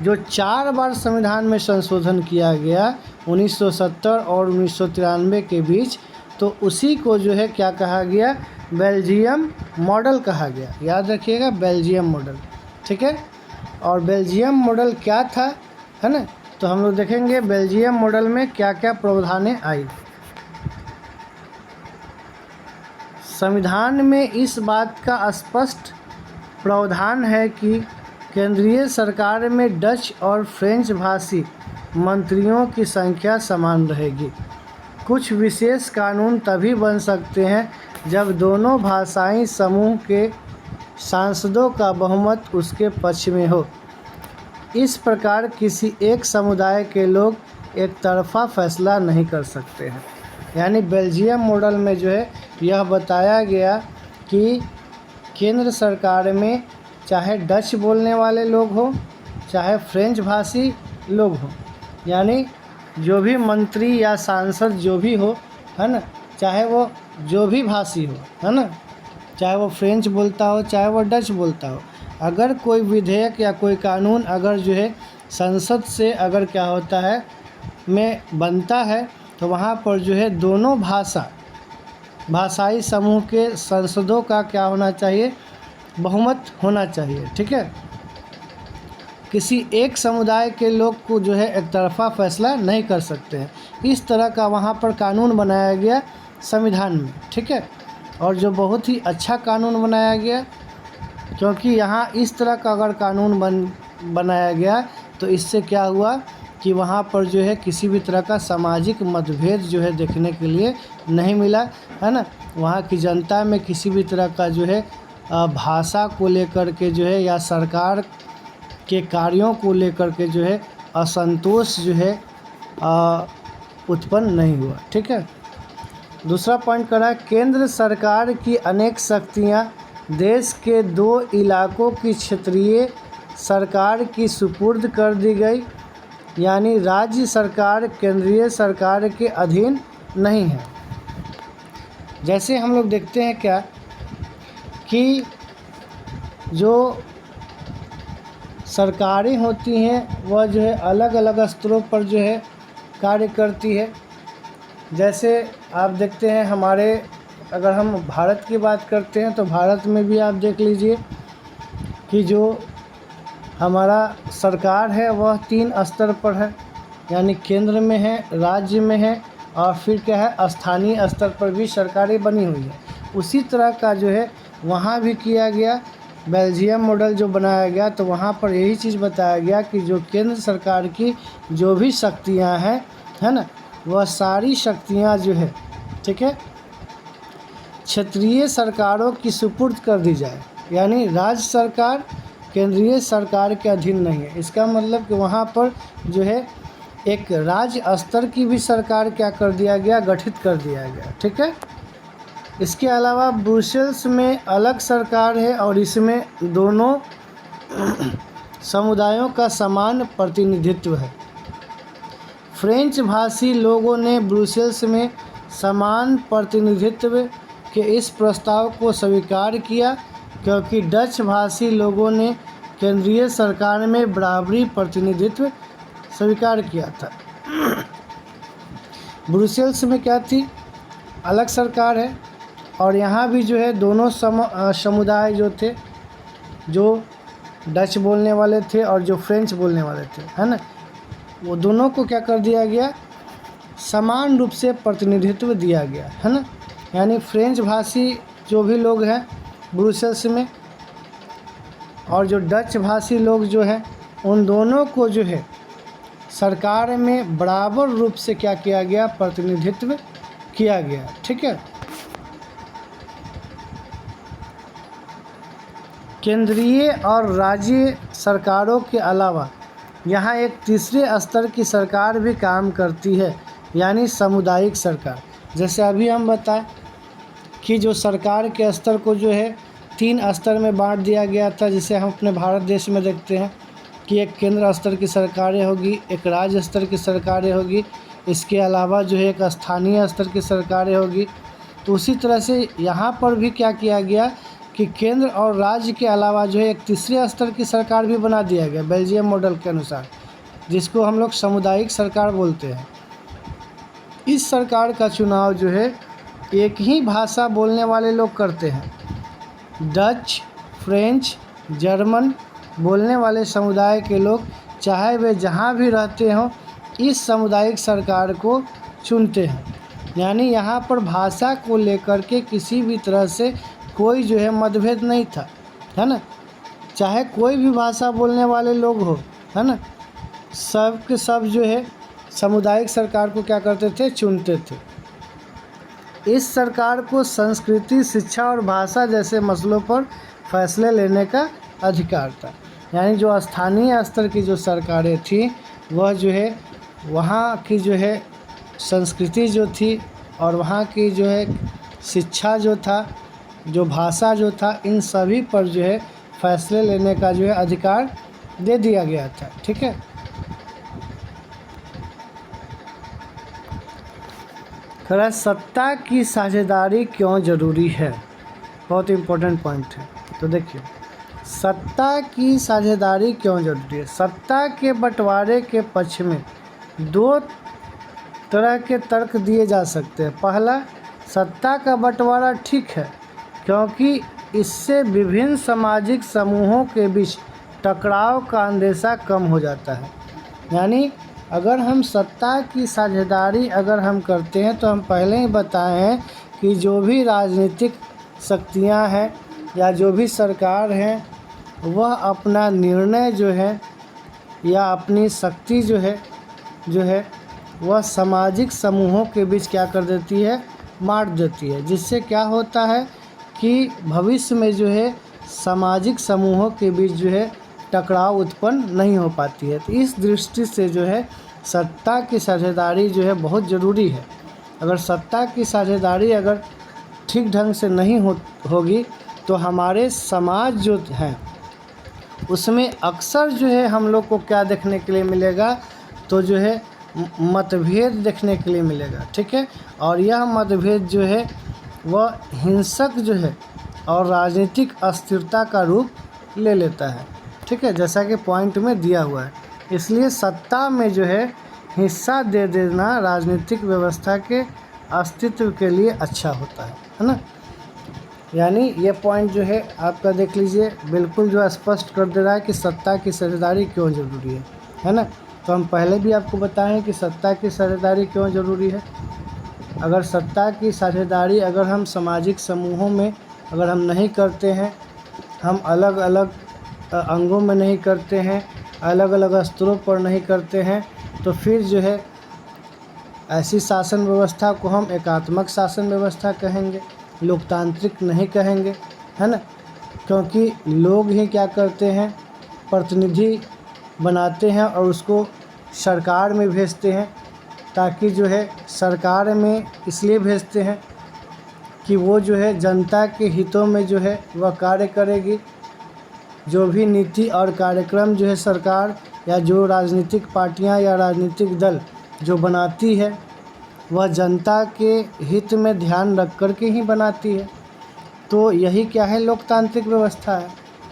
जो 4 बार संविधान में संशोधन किया गया 1970 और 1993 के बीच, तो उसी को जो है क्या कहा गया, बेल्जियम मॉडल कहा गया। याद रखिएगा, बेल्जियम मॉडल, ठीक है। और बेल्जियम मॉडल क्या था, है ना, तो हम लोग देखेंगे बेल्जियम मॉडल में क्या क्या प्रावधानें आई। संविधान में इस बात का स्पष्ट प्रावधान है कि केंद्रीय सरकार में डच और फ्रेंच भाषी मंत्रियों की संख्या समान रहेगी। कुछ विशेष कानून तभी बन सकते हैं जब दोनों भाषाई समूह के सांसदों का बहुमत उसके पक्ष में हो। इस प्रकार किसी एक समुदाय के लोग एक तरफा फैसला नहीं कर सकते हैं। यानी बेल्जियम मॉडल में जो है यह बताया गया कि केंद्र सरकार में चाहे डच बोलने वाले लोग हो, चाहे फ्रेंच भाषी लोग हो, यानी जो भी मंत्री या सांसद जो भी हो, है ना, चाहे वो जो भी भाषी हो, है ना, चाहे वो फ्रेंच बोलता हो चाहे वो डच बोलता हो, अगर कोई विधेयक या कोई कानून अगर जो है संसद से अगर क्या होता है में बनता है, तो वहाँ पर जो है दोनों भाषाई समूह के सांसदों का क्या होना चाहिए, बहुमत होना चाहिए, ठीक है। किसी एक समुदाय के लोग को जो है एक तरफा फैसला नहीं कर सकते हैं। इस तरह का वहाँ पर कानून बनाया गया संविधान में, ठीक है। और जो बहुत ही अच्छा कानून बनाया गया, क्योंकि यहाँ इस तरह का अगर कानून बनाया गया तो इससे क्या हुआ कि वहाँ पर जो है किसी भी तरह का सामाजिक मतभेद जो है देखने के लिए नहीं मिला, है ना। वहाँ की जनता में किसी भी तरह का जो है भाषा को लेकर के जो है या सरकार के कार्यों को लेकर के जो है असंतोष जो है उत्पन्न नहीं हुआ, ठीक है। दूसरा पॉइंट करा, केंद्र सरकार की अनेक शक्तियाँ देश के 2 इलाकों की क्षेत्रीय सरकार की सुपुर्द कर दी गई, यानी राज्य सरकार केंद्रीय सरकार के अधीन नहीं है। जैसे हम लोग देखते हैं क्या कि जो सरकारें होती हैं वह जो है अलग अलग स्तरों पर जो है कार्य करती है। जैसे आप देखते हैं हमारे, अगर हम भारत की बात करते हैं तो भारत में भी आप देख लीजिए कि जो हमारा सरकार है वह 3 स्तर पर है, यानी केंद्र में है, राज्य में है और फिर क्या है स्थानीय स्तर पर भी सरकारें बनी हुई है। उसी तरह का जो है वहाँ भी किया गया, बेल्जियम मॉडल जो बनाया गया, तो वहाँ पर यही चीज़ बताया गया कि जो केंद्र सरकार की जो भी शक्तियाँ हैं, है ना, वह सारी शक्तियाँ जो है, ठीक है, क्षेत्रीय सरकारों की सुपुर्द कर दी जाए। यानी राज्य सरकार केंद्रीय सरकार के अधीन नहीं है। इसका मतलब कि वहाँ पर जो है एक राज्य स्तर की भी सरकार क्या कर दिया गया, गठित कर दिया गया, ठीक है। इसके अलावा ब्रुसेल्स में अलग सरकार है और इसमें दोनों समुदायों का समान प्रतिनिधित्व है। फ्रेंच भाषी लोगों ने ब्रुसेल्स में समान प्रतिनिधित्व कि इस प्रस्ताव को स्वीकार किया क्योंकि डच भाषी लोगों ने केंद्रीय सरकार में बराबरी प्रतिनिधित्व स्वीकार किया था। ब्रुसेल्स में क्या थी, अलग सरकार है, और यहाँ भी जो है दोनों समुदाय जो थे, जो डच बोलने वाले थे और जो फ्रेंच बोलने वाले थे, है ना, वो दोनों को क्या कर दिया गया, समान रूप से प्रतिनिधित्व दिया गया, है ना। यानी फ्रेंच भाषी जो भी लोग हैं ब्रुसेल्स में और जो डच भाषी लोग जो हैं, उन दोनों को जो है सरकार में बराबर रूप से क्या किया गया, प्रतिनिधित्व किया गया। ठीक है। केंद्रीय और राज्य सरकारों के अलावा यहाँ एक तीसरे स्तर की सरकार भी काम करती है, यानी सामुदायिक सरकार। जैसे अभी हम बताएं कि जो सरकार के स्तर को जो है 3 स्तर में बांट दिया गया था, जिसे हम अपने भारत देश में देखते हैं कि एक केंद्र स्तर की सरकारें होगी, एक राज्य स्तर की सरकारें होगी, इसके अलावा जो है एक स्थानीय स्तर की सरकारें होगी। तो उसी तरह से यहाँ पर भी क्या किया गया कि केंद्र और राज्य के अलावा जो है एक तीसरे स्तर की सरकार भी बना दिया गया बेल्जियम मॉडल के अनुसार, जिसको हम लोग सामुदायिक सरकार बोलते हैं। इस सरकार का चुनाव जो है एक ही भाषा बोलने वाले लोग करते हैं। डच, फ्रेंच, जर्मन बोलने वाले समुदाय के लोग चाहे वे जहाँ भी रहते हों इस सामुदायिक सरकार को चुनते हैं। यानी यहाँ पर भाषा को लेकर के किसी भी तरह से कोई जो है मतभेद नहीं था, है ना। चाहे कोई भी भाषा बोलने वाले लोग हो, है ना, सब के सब जो है सामुदायिक सरकार को क्या करते थे, चुनते थे। इस सरकार को संस्कृति, शिक्षा और भाषा जैसे मसलों पर फैसले लेने का अधिकार था। यानी जो स्थानीय स्तर की जो सरकारें थी वह जो है वहाँ की जो है संस्कृति जो थी और वहाँ की जो है शिक्षा जो था, जो भाषा जो था, इन सभी पर जो है फैसले लेने का जो है अधिकार दे दिया गया था। ठीक है। खैर, सत्ता की साझेदारी क्यों ज़रूरी है, बहुत इम्पोर्टेंट पॉइंट है। तो देखिए, सत्ता की साझेदारी क्यों ज़रूरी है। सत्ता के बंटवारे के पक्ष में 2 तरह के तर्क दिए जा सकते हैं। पहला, सत्ता का बंटवारा ठीक है क्योंकि इससे विभिन्न सामाजिक समूहों के बीच टकराव का अंदेशा कम हो जाता है। यानी अगर हम सत्ता की साझेदारी अगर हम करते हैं तो हम पहले ही बताए हैं कि जो भी राजनीतिक शक्तियां हैं या जो भी सरकार हैं वह अपना निर्णय जो है या अपनी शक्ति जो है वह सामाजिक समूहों के बीच क्या कर देती है, बांट देती है, जिससे क्या होता है कि भविष्य में जो है सामाजिक समूहों के बीच जो है टकराव उत्पन्न नहीं हो पाती है। तो इस दृष्टि से जो है सत्ता की साझेदारी जो है बहुत ज़रूरी है। अगर सत्ता की साझेदारी अगर ठीक ढंग से नहीं होगी तो हमारे समाज जो है उसमें अक्सर जो है हम लोग को क्या देखने के लिए मिलेगा, तो जो है मतभेद देखने के लिए मिलेगा। ठीक है। और यह मतभेद जो है वह हिंसक जो है और राजनीतिक अस्थिरता का रूप ले लेता है। ठीक है, जैसा कि पॉइंट में दिया हुआ है। इसलिए सत्ता में जो है हिस्सा दे देना राजनीतिक व्यवस्था के अस्तित्व के लिए अच्छा होता है ना। यानी ये पॉइंट जो है आपका देख लीजिए, बिल्कुल जो स्पष्ट कर दे रहा है कि सत्ता की साझेदारी क्यों ज़रूरी है ना। तो हम पहले भी आपको बताएं कि सत्ता की साझेदारी क्यों ज़रूरी है। अगर सत्ता की साझेदारी अगर हम सामाजिक समूहों में अगर हम नहीं करते हैं, हम अलग अलग अंगों में नहीं करते हैं, अलग अलग स्तरों पर नहीं करते हैं, तो फिर जो है ऐसी शासन व्यवस्था को हम एकात्मक शासन व्यवस्था कहेंगे, लोकतांत्रिक नहीं कहेंगे, है ना। क्योंकि लोग ही क्या करते हैं, प्रतिनिधि बनाते हैं और उसको सरकार में भेजते हैं, ताकि जो है सरकार में इसलिए भेजते हैं कि वो जो है जनता के हितों में जो है वह कार्य करेगी। जो भी नीति और कार्यक्रम जो है सरकार या जो राजनीतिक पार्टियां या राजनीतिक दल जो बनाती है वह जनता के हित में ध्यान रख कर के ही बनाती है। तो यही क्या है, लोकतांत्रिक व्यवस्था है।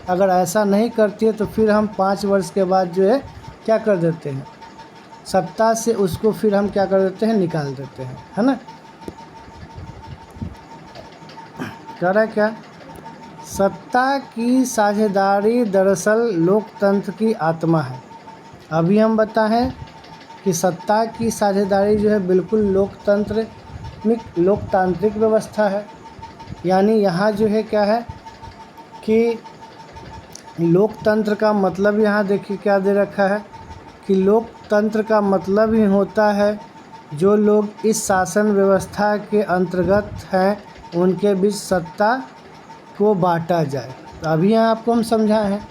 अगर ऐसा नहीं करती है तो फिर हम 5 वर्ष के बाद जो है क्या कर देते हैं, सत्ता से उसको फिर हम क्या कर देते हैं, निकाल देते हैं, है ना। कह रहा है क्या, सत्ता की साझेदारी दरअसल लोकतंत्र की आत्मा है। अभी हम बताएं कि सत्ता की साझेदारी जो है बिल्कुल लोकतांत्रिक व्यवस्था है। यानी यहाँ जो है क्या है कि लोकतंत्र का मतलब, यहाँ देखिए क्या दे रखा है कि लोकतंत्र का मतलब ही होता है जो लोग इस शासन व्यवस्था के अंतर्गत हैं उनके बीच सत्ता को बांटा जाए। तो अभी यहाँ आपको हम समझाए हैं,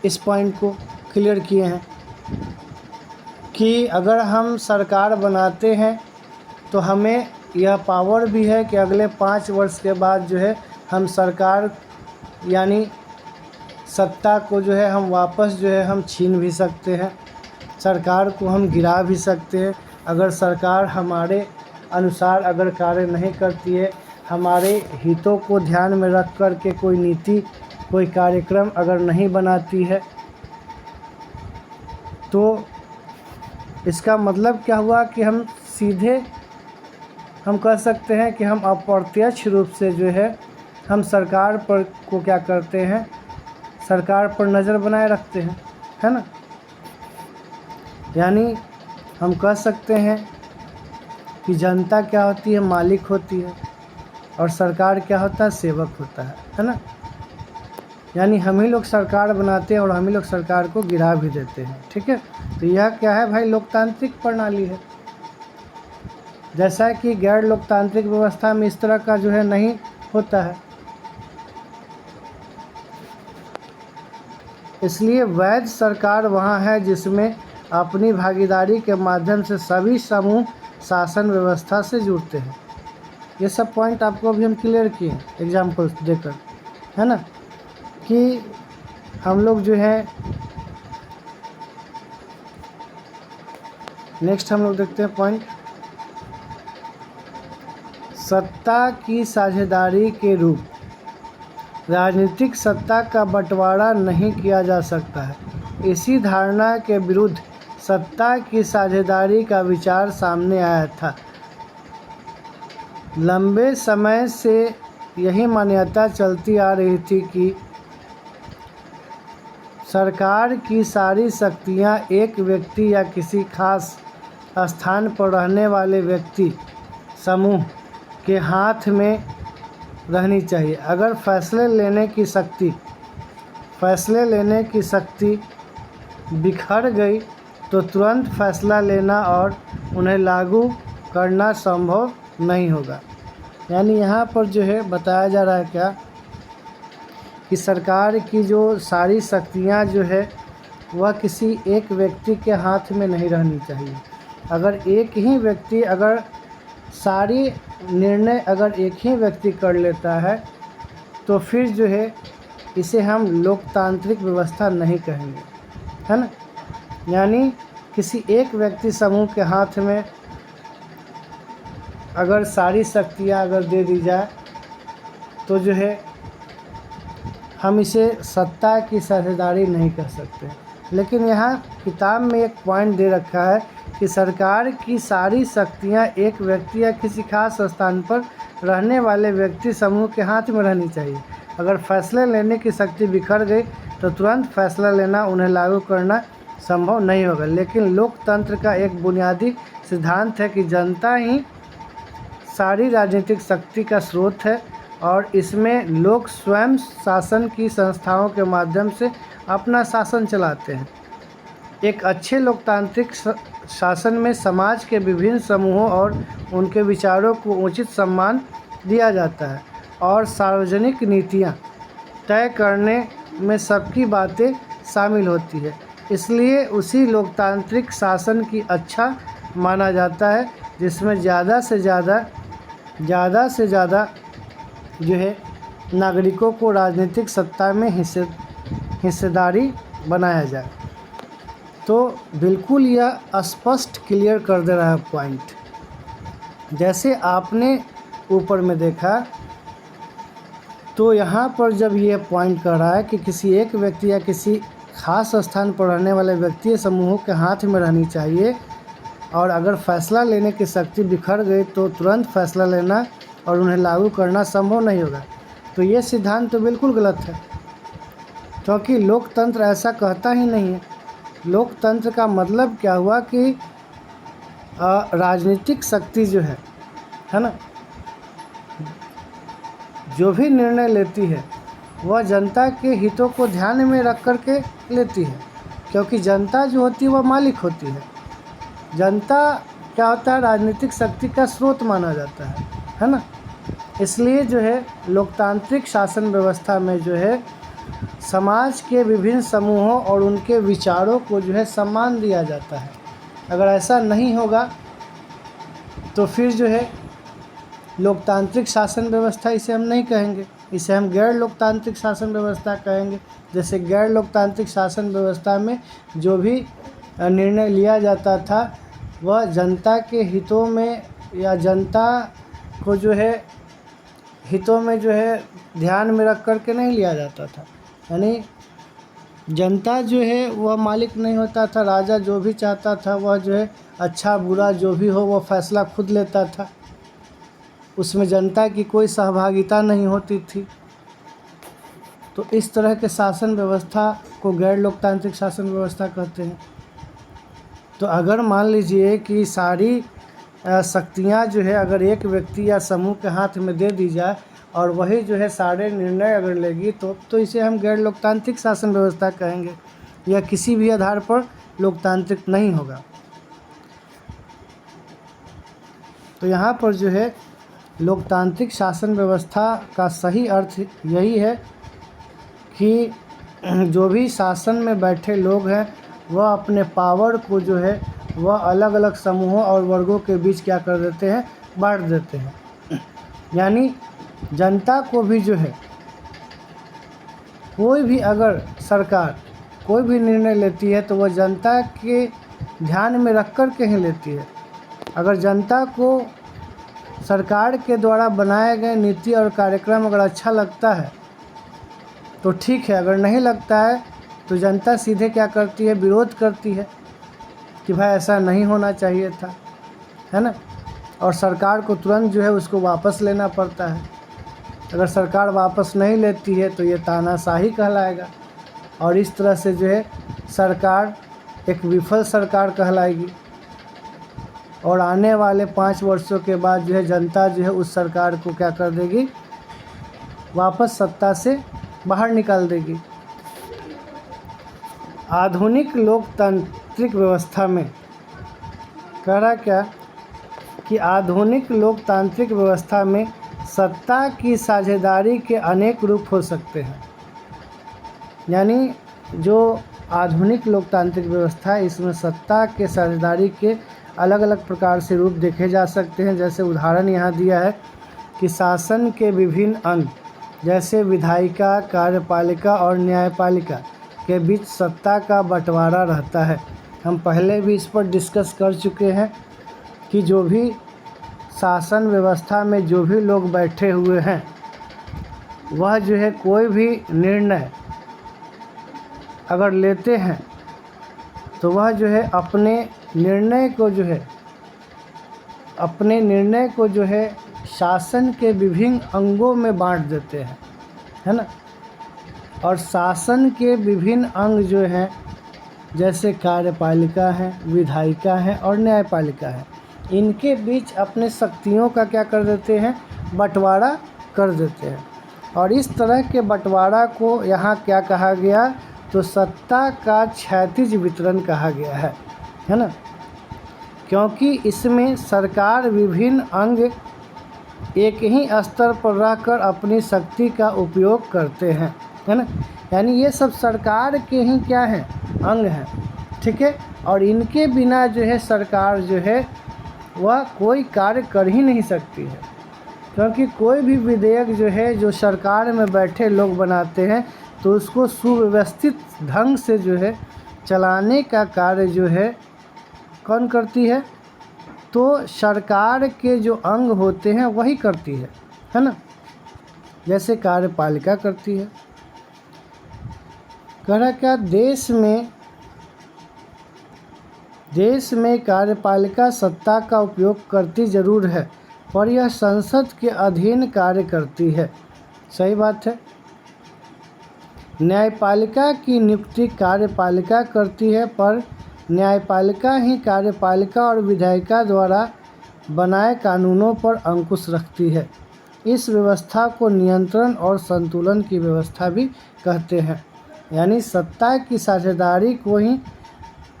इस पॉइंट को क्लियर किए हैं कि अगर हम सरकार बनाते हैं तो हमें यह पावर भी है कि अगले 5 वर्ष के बाद जो है हम सरकार यानी सत्ता को जो है हम वापस जो है हम छीन भी सकते हैं, सरकार को हम गिरा भी सकते हैं। अगर सरकार हमारे अनुसार अगर कार्य नहीं करती है, हमारे हितों को ध्यान में रख कर के कोई नीति, कोई कार्यक्रम अगर नहीं बनाती है, तो इसका मतलब क्या हुआ कि हम सीधे हम कह सकते हैं कि हम अप्रत्यक्ष रूप से जो है हम सरकार पर को क्या करते हैं, सरकार पर नज़र बनाए रखते हैं, है ना। यानी हम कह सकते हैं कि जनता क्या होती है, मालिक होती है, और सरकार क्या होता है, सेवक होता है ना। यानी हम ही लोग सरकार बनाते हैं और हम ही लोग सरकार को गिरा भी देते हैं, ठीक है। तो यह क्या है भाई, लोकतांत्रिक प्रणाली है। जैसा कि गैर लोकतांत्रिक व्यवस्था में इस तरह का जो है नहीं होता है। इसलिए वैध सरकार वहाँ है जिसमें अपनी भागीदारी के माध्यम से सभी समूह शासन व्यवस्था से जुड़ते हैं। ये सब पॉइंट आपको अभी हम क्लियर किए एग्जाम्पल देकर, है ना, कि हम लोग जो है नेक्स्ट हम लोग देखते हैं पॉइंट, सत्ता की साझेदारी के रूप राजनीतिक सत्ता का बंटवारा नहीं किया जा सकता है। इसी धारणा के विरुद्ध सत्ता की साझेदारी का विचार सामने आया था। लंबे समय से यही मान्यता चलती आ रही थी कि सरकार की सारी शक्तियां एक व्यक्ति या किसी खास स्थान पर रहने वाले व्यक्ति समूह के हाथ में रहनी चाहिए। अगर फैसले लेने की शक्ति बिखर गई तो तुरंत फैसला लेना और उन्हें लागू करना संभव नहीं होगा। यानी यहाँ पर जो है बताया जा रहा है क्या कि सरकार की जो सारी शक्तियाँ जो है वह किसी एक व्यक्ति के हाथ में नहीं रहनी चाहिए। अगर एक ही व्यक्ति अगर सारी निर्णय अगर एक ही व्यक्ति कर लेता है तो फिर जो है इसे हम लोकतांत्रिक व्यवस्था नहीं कहेंगे, है ना। यानी किसी एक व्यक्ति समूह के हाथ में अगर सारी शक्तियाँ अगर दे दी जाए तो जो है हम इसे सत्ता की साझेदारी नहीं कर सकते। लेकिन यहाँ किताब में एक पॉइंट दे रखा है कि सरकार की सारी शक्तियाँ एक व्यक्ति या किसी खास स्थान पर रहने वाले व्यक्ति समूह के हाथ में रहनी चाहिए। अगर फैसले लेने की शक्ति बिखर गई तो तुरंत फैसला लेना, उन्हें लागू करना संभव नहीं होगा। लेकिन लोकतंत्र का एक बुनियादी सिद्धांत है कि जनता ही सारी राजनीतिक शक्ति का स्रोत है और इसमें लोग स्वयं शासन की संस्थाओं के माध्यम से अपना शासन चलाते हैं। एक अच्छे लोकतांत्रिक शासन में समाज के विभिन्न समूहों और उनके विचारों को उचित सम्मान दिया जाता है और सार्वजनिक नीतियाँ तय करने में सबकी बातें शामिल होती है। इसलिए उसी लोकतांत्रिक शासन की अच्छा माना जाता है जिसमें ज़्यादा से ज़्यादा जो है नागरिकों को राजनीतिक सत्ता में हिस्सेदारी बनाया जाए। तो बिल्कुल यह स्पष्ट क्लियर कर दे रहा है पॉइंट। जैसे आपने ऊपर में देखा, तो यहाँ पर जब ये पॉइंट कर रहा है कि किसी एक व्यक्ति या किसी खास स्थान पर रहने वाले व्यक्ति समूहों के हाथ में रहनी चाहिए, और अगर फैसला लेने की शक्ति बिखर गई तो तुरंत फैसला लेना और उन्हें लागू करना संभव नहीं होगा। तो ये सिद्धांत तो बिल्कुल गलत है, क्योंकि लोकतंत्र ऐसा कहता ही नहीं है। लोकतंत्र का मतलब क्या हुआ कि राजनीतिक शक्ति जो है ना, जो भी निर्णय लेती है वह जनता के हितों को ध्यान में रख कर के लेती है, क्योंकि जनता जो होती है वह मालिक होती है। जनता क्या होता है, राजनीतिक शक्ति का स्रोत माना जाता है ना। इसलिए जो है लोकतांत्रिक शासन व्यवस्था में जो है समाज के विभिन्न समूहों और उनके विचारों को जो है सम्मान दिया जाता है। अगर ऐसा नहीं होगा तो फिर जो है लोकतांत्रिक शासन व्यवस्था इसे हम नहीं कहेंगे, इसे हम गैर लोकतांत्रिक शासन व्यवस्था कहेंगे। जैसे गैर लोकतांत्रिक शासन व्यवस्था में जो भी निर्णय लिया जाता था वह जनता के हितों में या जनता को जो है हितों में जो है ध्यान में रख कर के नहीं लिया जाता था। यानी जनता जो है वह मालिक नहीं होता था, राजा जो भी चाहता था वह जो है अच्छा बुरा जो भी हो वह फैसला खुद लेता था, उसमें जनता की कोई सहभागिता नहीं होती थी। तो इस तरह के शासन व्यवस्था को गैर लोकतांत्रिक शासन व्यवस्था कहते हैं। तो अगर मान लीजिए कि सारी शक्तियाँ जो है अगर एक व्यक्ति या समूह के हाथ में दे दी जाए और वही जो है सारे निर्णय अगर लेगी तो इसे हम गैर लोकतांत्रिक शासन व्यवस्था कहेंगे, या किसी भी आधार पर लोकतांत्रिक नहीं होगा। तो यहाँ पर जो है लोकतांत्रिक शासन व्यवस्था का सही अर्थ यही है कि जो भी शासन में बैठे लोग हैं वह अपने पावर को जो है वह अलग अलग समूहों और वर्गों के बीच क्या कर देते हैं, बांट देते हैं। यानी जनता को भी जो है कोई भी अगर सरकार कोई भी निर्णय लेती है तो वह जनता के ध्यान में रख कर के ही लेती है। अगर जनता को सरकार के द्वारा बनाए गए नीति और कार्यक्रम अगर अच्छा लगता है तो ठीक है, अगर नहीं लगता है तो जनता सीधे क्या करती है, विरोध करती है कि भाई ऐसा नहीं होना चाहिए था, है ना। और सरकार को तुरंत जो है उसको वापस लेना पड़ता है। अगर सरकार वापस नहीं लेती है तो ये तानाशाही कहलाएगा, और इस तरह से जो है सरकार एक विफल सरकार कहलाएगी, और आने वाले 5 वर्षों के बाद जो है जनता जो है उस सरकार को क्या कर देगी, वापस सत्ता से बाहर निकाल देगी। आधुनिक लोकतांत्रिक व्यवस्था में कह रहा क्या कि आधुनिक लोकतांत्रिक व्यवस्था में सत्ता की साझेदारी के अनेक रूप हो सकते हैं। यानी जो आधुनिक लोकतांत्रिक व्यवस्था है इसमें सत्ता के साझेदारी के अलग अलग प्रकार से रूप देखे जा सकते हैं। जैसे उदाहरण यहाँ दिया है कि शासन के विभिन्न अंग जैसे विधायिका, कार्यपालिका और न्यायपालिका के बीच सत्ता का बंटवारा रहता है। हम पहले भी इस पर डिस्कस कर चुके हैं कि जो भी शासन व्यवस्था में जो भी लोग बैठे हुए हैं वह जो है कोई भी निर्णय अगर लेते हैं तो वह जो है अपने निर्णय को जो है शासन के विभिन्न अंगों में बांट देते हैं, है ना। और शासन के विभिन्न अंग जो हैं जैसे कार्यपालिका है, विधायिका है और न्यायपालिका है, इनके बीच अपने शक्तियों का क्या कर देते हैं, बंटवारा कर देते हैं। और इस तरह के बंटवारा को यहाँ क्या कहा गया, तो सत्ता का क्षैतिज वितरण कहा गया है ना। क्योंकि इसमें सरकार विभिन्न अंग एक ही स्तर पर रहकर अपनी शक्ति का उपयोग करते हैं, है ना। यानी ये सब सरकार के ही क्या हैं, अंग हैं, ठीक है। और इनके बिना जो है सरकार जो है वह कोई कार्य कर ही नहीं सकती है, क्योंकि कोई भी विधेयक जो है जो सरकार में बैठे लोग बनाते हैं तो उसको सुव्यवस्थित ढंग से जो है चलाने का कार्य जो है कौन करती है, तो सरकार के जो अंग होते हैं वही करती है ना। जैसे कार्यपालिका करती है। कह रहा क्या, देश में कार्यपालिका सत्ता का उपयोग करती जरूर है, पर यह संसद के अधीन कार्य करती है। सही बात है। न्यायपालिका की नियुक्ति कार्यपालिका करती है, पर न्यायपालिका ही कार्यपालिका और विधायिका द्वारा बनाए कानूनों पर अंकुश रखती है। इस व्यवस्था को नियंत्रण और संतुलन की व्यवस्था भी कहते हैं। यानी सत्ता की साझेदारी को ही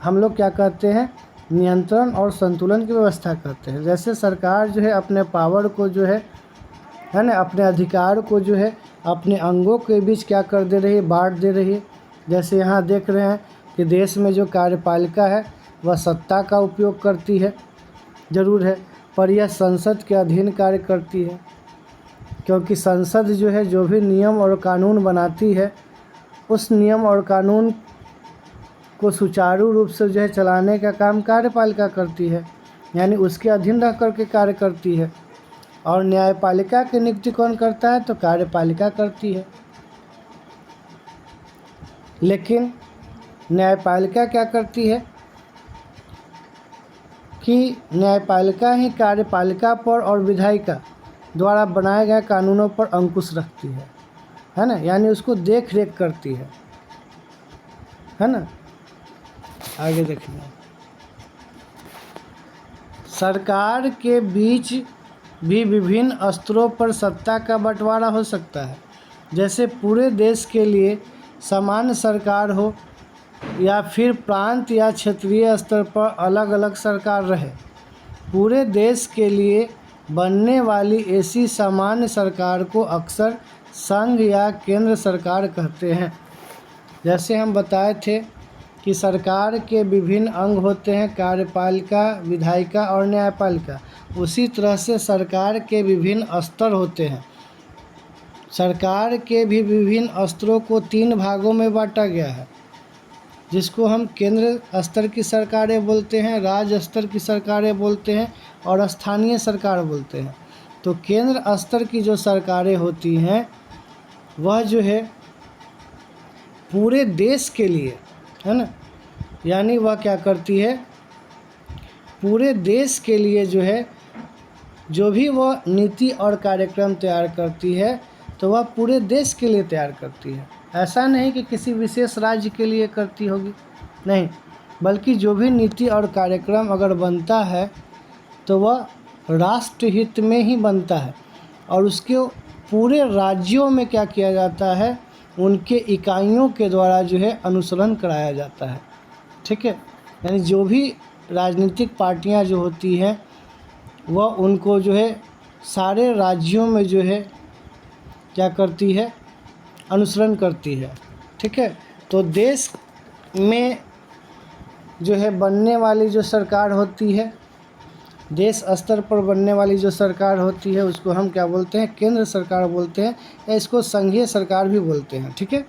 हम लोग क्या कहते हैं, नियंत्रण और संतुलन की व्यवस्था कहते हैं। जैसे सरकार जो है अपने पावर को जो है ना, अपने अधिकार को जो है अपने अंगों के बीच क्या कर दे रही है, बांट दे रही है। जैसे यहाँ देख रहे हैं कि देश में जो कार्यपालिका है वह सत्ता का उपयोग करती है ज़रूर है, पर यह संसद के अधीन कार्य करती है, क्योंकि संसद जो है जो भी नियम और कानून बनाती है उस नियम और कानून को सुचारू रूप से जो है चलाने का काम कार्यपालिका करती है, यानी उसके अधीन रह कर के कार्य करती है। और न्यायपालिका की नियुक्ति कौन करता है, तो कार्यपालिका करती है। लेकिन न्यायपालिका क्या करती है कि न्यायपालिका ही कार्यपालिका पर और विधायिका द्वारा बनाए गए कानूनों पर अंकुश रखती है ना, यानी उसको देख रेख करती है ना। आगे देखिए, सरकार के बीच भी विभिन्न स्तरों पर सत्ता का बंटवारा हो सकता है। जैसे पूरे देश के लिए समान सरकार हो, या फिर प्रांत या क्षेत्रीय स्तर पर अलग अलग सरकार रहे। पूरे देश के लिए बनने वाली ऐसी सामान्य सरकार को अक्सर संघ या केंद्र सरकार कहते हैं। जैसे हम बताए थे कि सरकार के विभिन्न अंग होते हैं, कार्यपालिका, विधायिका और न्यायपालिका। उसी तरह से सरकार के विभिन्न स्तर होते हैं। सरकार के भी विभिन्न स्तरों को 3 भागों में बांटा गया है, जिसको हम केंद्र स्तर की सरकारें बोलते हैं, राज्य स्तर की सरकारें बोलते हैं और स्थानीय सरकार बोलते हैं। तो केंद्र स्तर की जो सरकारें होती हैं वह जो है पूरे देश के लिए है ना, यानी वह क्या करती है, पूरे देश के लिए जो है जो भी वह नीति और कार्यक्रम तैयार करती है तो वह पूरे देश के लिए तैयार करती है। ऐसा नहीं कि किसी विशेष राज्य के लिए करती होगी, नहीं, बल्कि जो भी नीति और कार्यक्रम अगर बनता है तो वह राष्ट्रहित में ही बनता है और उसके पूरे राज्यों में क्या किया जाता है, उनके इकाइयों के द्वारा जो है अनुसरण कराया जाता है। ठीक है, यानी जो भी राजनीतिक पार्टियां जो होती हैं वह उनको जो है सारे राज्यों में जो है क्या करती है, अनुसरण करती है। ठीक है, तो देश में जो है बनने वाली जो सरकार होती है, देश स्तर पर बनने वाली जो सरकार होती है उसको हम क्या बोलते हैं, केंद्र सरकार बोलते हैं, या इसको संघीय सरकार भी बोलते हैं। ठीक है,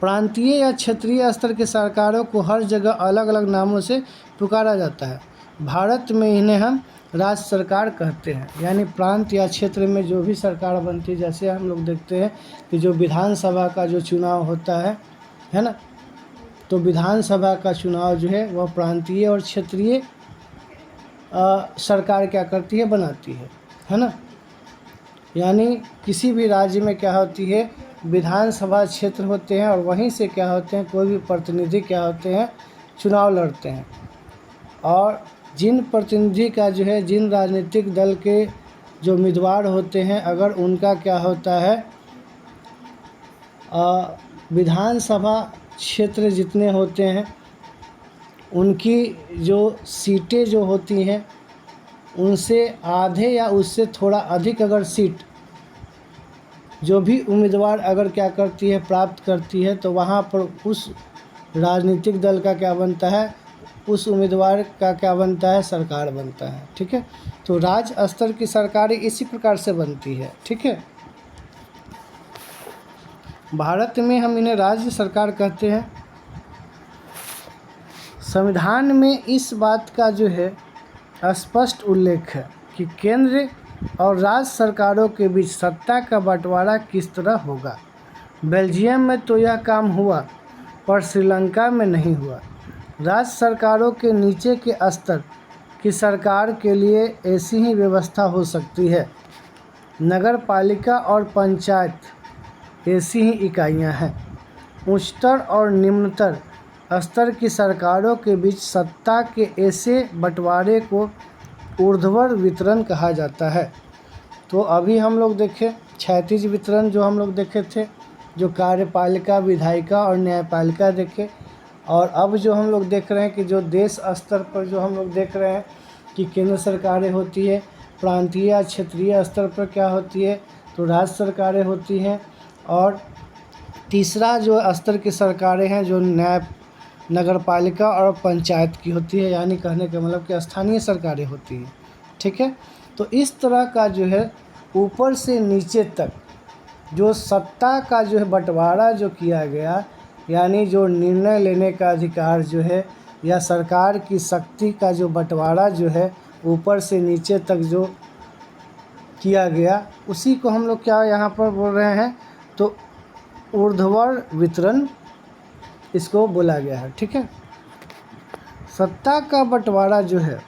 प्रांतीय या क्षेत्रीय स्तर की सरकारों को हर जगह अलग अलग नामों से पुकारा जाता है। भारत में इन्हें हम राज्य सरकार कहते हैं। यानी प्रांत या क्षेत्र में जो भी सरकार बनती है, जैसे हम लोग देखते हैं कि जो विधानसभा का जो चुनाव होता है ना, तो विधानसभा का चुनाव जो है वह प्रांतीय और क्षेत्रीय सरकार क्या करती है, बनाती है ना। यानी किसी भी राज्य में क्या होती है, विधानसभा क्षेत्र होते हैं और वहीं से क्या होते हैं, कोई भी प्रतिनिधि क्या होते हैं, चुनाव लड़ते हैं। और जिन प्रतिनिधि का जो है, जिन राजनीतिक दल के जो उम्मीदवार होते हैं, अगर उनका क्या होता है, विधानसभा क्षेत्र जितने होते हैं उनकी जो सीटें जो होती हैं उनसे आधे या उससे थोड़ा अधिक अगर सीट जो भी उम्मीदवार अगर क्या करती है, प्राप्त करती है, तो वहाँ पर उस राजनीतिक दल का क्या बनता है, उस उम्मीदवार का क्या बनता है, सरकार बनता है। ठीक है, तो राज्य स्तर की सरकारें इसी प्रकार से बनती है। ठीक है, भारत में हम इन्हें राज्य सरकार कहते हैं। संविधान में इस बात का जो है स्पष्ट उल्लेख है कि केंद्र और राज्य सरकारों के बीच सत्ता का बंटवारा किस तरह होगा। बेल्जियम में तो यह काम हुआ, पर श्रीलंका में नहीं हुआ। राज्य सरकारों के नीचे के स्तर की सरकार के लिए ऐसी ही व्यवस्था हो सकती है। नगर पालिका और पंचायत ऐसी ही इकाइयां हैं। उच्चतर और निम्नतर स्तर की सरकारों के बीच सत्ता के ऐसे बंटवारे को ऊर्ध्वर वितरण कहा जाता है। तो अभी हम लोग देखें क्षैतिज वितरण जो हम लोग देखे थे, जो कार्यपालिका, विधायिका और न्यायपालिका देखे, और अब जो हम लोग देख रहे हैं कि जो देश स्तर पर जो हम लोग देख रहे हैं कि केंद्र सरकारें होती है, प्रांतीय या क्षेत्रीय स्तर पर क्या होती है, तो राज्य सरकारें होती हैं, और तीसरा जो स्तर की सरकारें हैं जो नगर पालिका और पंचायत की होती है, यानी कहने का मतलब कि स्थानीय सरकारें होती हैं। ठीक है, तो इस तरह का जो है ऊपर से नीचे तक जो सत्ता का जो है बंटवारा जो किया गया, यानी जो निर्णय लेने का अधिकार जो है या सरकार की शक्ति का जो बंटवारा जो है ऊपर से नीचे तक जो किया गया, उसी को हम लोग क्या यहाँ पर बोल रहे हैं, तो ऊर्ध्वर वितरण इसको बोला गया है। ठीक है, सत्ता का बंटवारा जो है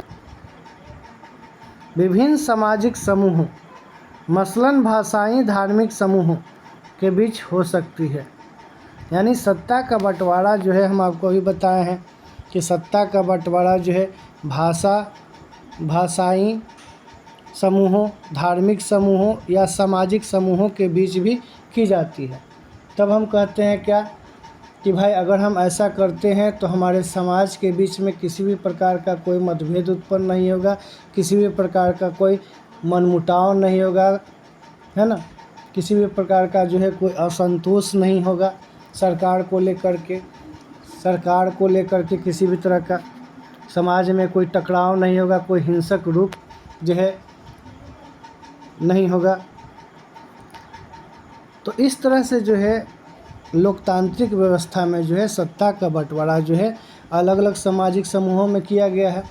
विभिन्न सामाजिक समूहों, मसलन भाषाई धार्मिक समूहों के बीच हो सकती है। यानी सत्ता का बंटवारा जो है हम आपको अभी बताए हैं कि सत्ता का बंटवारा जो है भाषाई समूहों, धार्मिक समूहों या सामाजिक समूहों के बीच भी की जाती है। तब हम कहते हैं क्या कि भाई अगर हम ऐसा करते हैं तो हमारे समाज के बीच में किसी भी प्रकार का कोई मतभेद उत्पन्न नहीं होगा, किसी भी प्रकार का कोई मनमुटाव नहीं होगा, है ना, किसी भी प्रकार का जो है कोई असंतोष नहीं होगा सरकार को लेकर के किसी भी तरह का समाज में कोई टकराव नहीं होगा, कोई हिंसक रूप जो है नहीं होगा। तो इस तरह से जो है लोकतांत्रिक व्यवस्था में जो है सत्ता का बंटवारा जो है अलग अलग सामाजिक समूहों में किया गया है,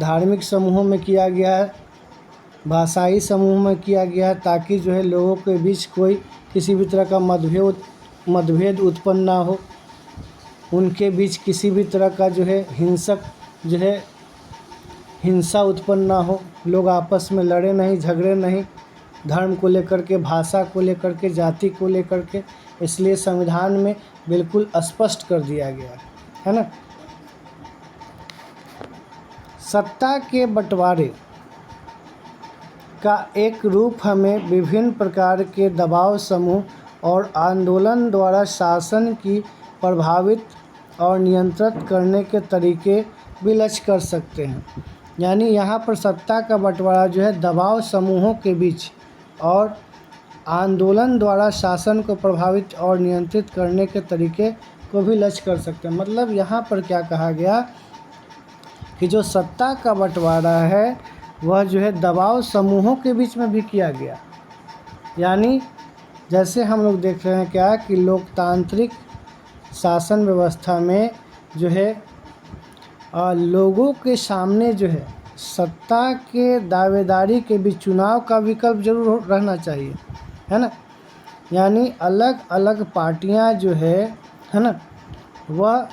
धार्मिक समूहों में किया गया है, भाषाई समूह में किया गया है, ताकि जो है लोगों के बीच कोई किसी भी तरह का मतभेद उत्पन्न ना हो, उनके बीच किसी भी तरह का जो है हिंसा उत्पन्न ना हो, लोग आपस में लड़े नहीं, झगड़े नहीं, धर्म को लेकर के, भाषा को लेकर के, जाति को लेकर के। इसलिए संविधान में बिल्कुल स्पष्ट कर दिया गया है ना। सत्ता के बंटवारे का एक रूप हमें विभिन्न प्रकार के दबाव समूह और आंदोलन द्वारा शासन की प्रभावित और नियंत्रित करने के तरीके विलक्ष्य कर सकते हैं। यानी यहाँ पर सत्ता का बंटवारा जो है दबाव समूहों के बीच और आंदोलन द्वारा शासन को प्रभावित और नियंत्रित करने के तरीके को भी लक्ष्य कर सकते हैं। मतलब यहाँ पर क्या कहा गया कि जो सत्ता का बंटवारा है वह जो है दबाव समूहों के बीच में भी किया गया। यानी जैसे हम लोग देख रहे हैं क्या कि लोकतांत्रिक शासन व्यवस्था में जो है लोगों के सामने जो है सत्ता के दावेदारी के बीच चुनाव का विकल्प जरूर रहना चाहिए, है ना। यानी अलग अलग पार्टियां जो है ना, वह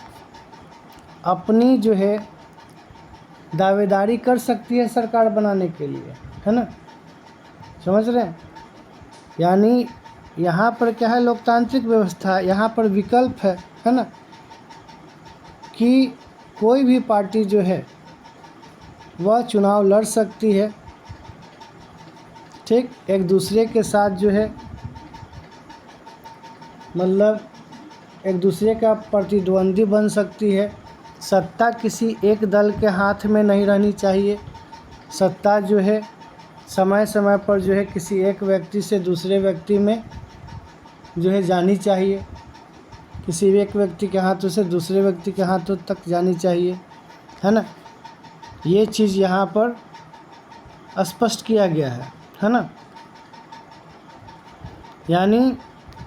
अपनी जो है दावेदारी कर सकती है सरकार बनाने के लिए, है ना, समझ रहे हैं। यानी यहाँ पर क्या है, लोकतांत्रिक व्यवस्था, यहाँ पर विकल्प है ना, कि कोई भी पार्टी जो है वह चुनाव लड़ सकती है, ठीक, एक दूसरे के साथ जो है मतलब एक दूसरे का प्रतिद्वंदी बन सकती है। सत्ता किसी एक दल के हाथ में नहीं रहनी चाहिए। सत्ता जो है समय समय पर जो है किसी एक व्यक्ति से दूसरे व्यक्ति में जो है जानी चाहिए, किसी एक व्यक्ति के हाथों से दूसरे व्यक्ति के हाथों तक जानी चाहिए, है ना। ये चीज़ यहाँ पर स्पष्ट किया गया है ना। यानी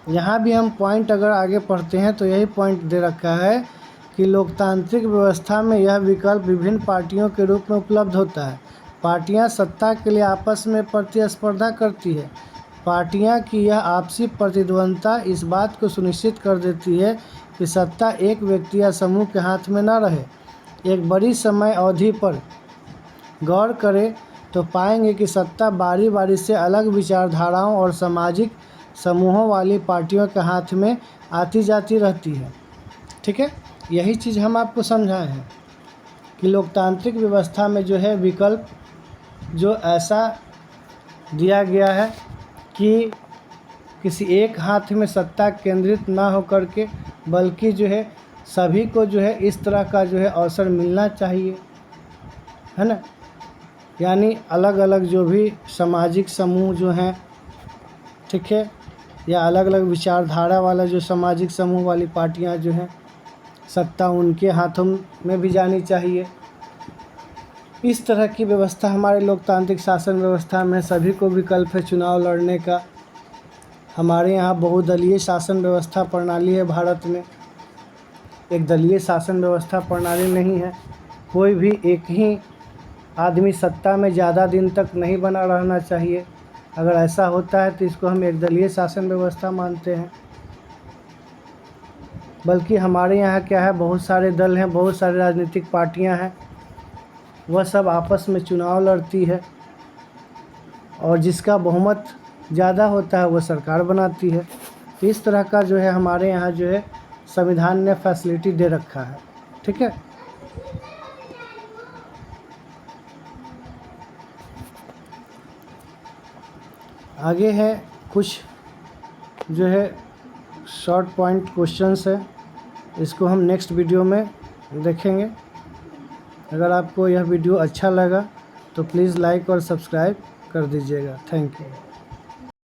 यहाँ भी हम पॉइंट अगर आगे पढ़ते हैं तो यही पॉइंट दे रखा है कि लोकतांत्रिक व्यवस्था में यह विकल्प विभिन्न पार्टियों के रूप में उपलब्ध होता है। पार्टियां सत्ता के लिए आपस में प्रतिस्पर्धा करती है। पार्टियां की यह आपसी प्रतिद्वंद्विता इस बात को सुनिश्चित कर देती है कि सत्ता एक व्यक्ति या समूह के हाथ में न रहे। एक बड़ी समय अवधि पर गौर करें तो पाएंगे कि सत्ता बारी बारी से अलग विचारधाराओं और सामाजिक समूहों वाली पार्टियों के हाथ में आती जाती रहती है। ठीक है, यही चीज़ हम आपको समझाए हैं कि लोकतांत्रिक व्यवस्था में जो है विकल्प जो ऐसा दिया गया है कि किसी एक हाथ में सत्ता केंद्रित ना होकर के, बल्कि जो है सभी को जो है इस तरह का जो है अवसर मिलना चाहिए, है ना। यानी अलग अलग जो भी सामाजिक समूह जो हैं, ठीक है, या अलग अलग विचारधारा वाला जो सामाजिक समूह वाली पार्टियां जो हैं, सत्ता उनके हाथों में भी जानी चाहिए। इस तरह की व्यवस्था हमारे लोकतांत्रिक शासन व्यवस्था में सभी को विकल्प है चुनाव लड़ने का। हमारे यहाँ बहुदलीय शासन व्यवस्था प्रणाली है। भारत में एक दलीय शासन व्यवस्था प्रणाली नहीं है। कोई भी एक ही आदमी सत्ता में ज़्यादा दिन तक नहीं बना रहना चाहिए। अगर ऐसा होता है तो इसको हम एक दलीय शासन व्यवस्था मानते हैं। बल्कि हमारे यहाँ क्या है, बहुत सारे दल हैं, बहुत सारी राजनीतिक पार्टियां हैं, वह सब आपस में चुनाव लड़ती है और जिसका बहुमत ज़्यादा होता है वह सरकार बनाती है। तो इस तरह का जो है हमारे यहाँ जो है संविधान ने फैसिलिटी दे रखा है। ठीक है, आगे है कुछ जो है शॉर्ट पॉइंट क्वेश्चंस है, इसको हम नेक्स्ट वीडियो में देखेंगे। अगर आपको यह वीडियो अच्छा लगा तो प्लीज़ लाइक और सब्सक्राइब कर दीजिएगा। Thank you.